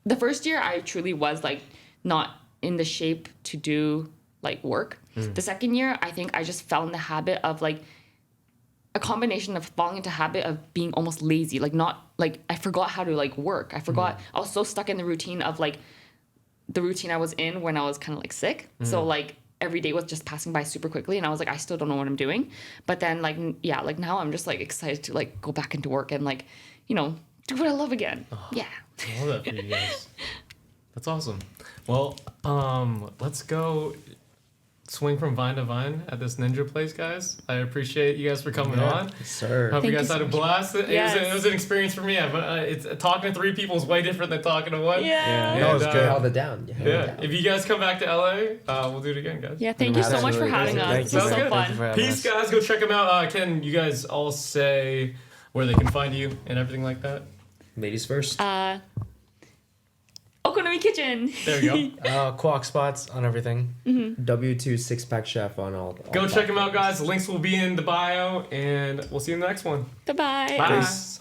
E: the first year I truly was like not in the shape to do like work. The second year, I think I just fell in the habit of like a combination of falling into habit of being almost lazy, like not like I forgot how to like work. I forgot. I was so stuck in the routine of like the routine I was in when I was kind of like sick. So like every day was just passing by super quickly, and I was like, I still don't know what I'm doing. But then like like now I'm just like excited to like go back into work and like, you know, do what I love again. Yeah.
D: I love that for you guys. That's awesome. Well, let's go swing from vine to vine at this ninja place, guys. I appreciate you guys for coming on.
C: Yes, sir.
D: Hope you
E: Thank
D: guys
E: you
D: had
E: so
D: a
E: much.
D: blast. It was an experience for me. It's talking to 3 people is way different than talking to one.
E: Yeah.
A: That was
D: And,
A: good.
C: You held it down. You held it
D: Yeah.
C: down.
D: If you guys come back to LA, we'll do it again, guys.
E: Yeah. Thank you so much for having us.
A: Thank
E: This
A: you.
E: was so
D: Sounds good.
A: Thank you for
E: fun.
A: having
D: Peace,
A: us.
D: guys. Go check them out. Can you guys all say where they can find you and everything like that?
C: Ladies first.
E: Okonomi Kitchen.
D: There you go.
A: Kwok spots on everything.
C: W2 6-pack chef on all.
D: Go check them out, guys. The links will be in the bio, and we'll see you in the next one.
E: Bye-bye.
D: Bye.
C: Peace.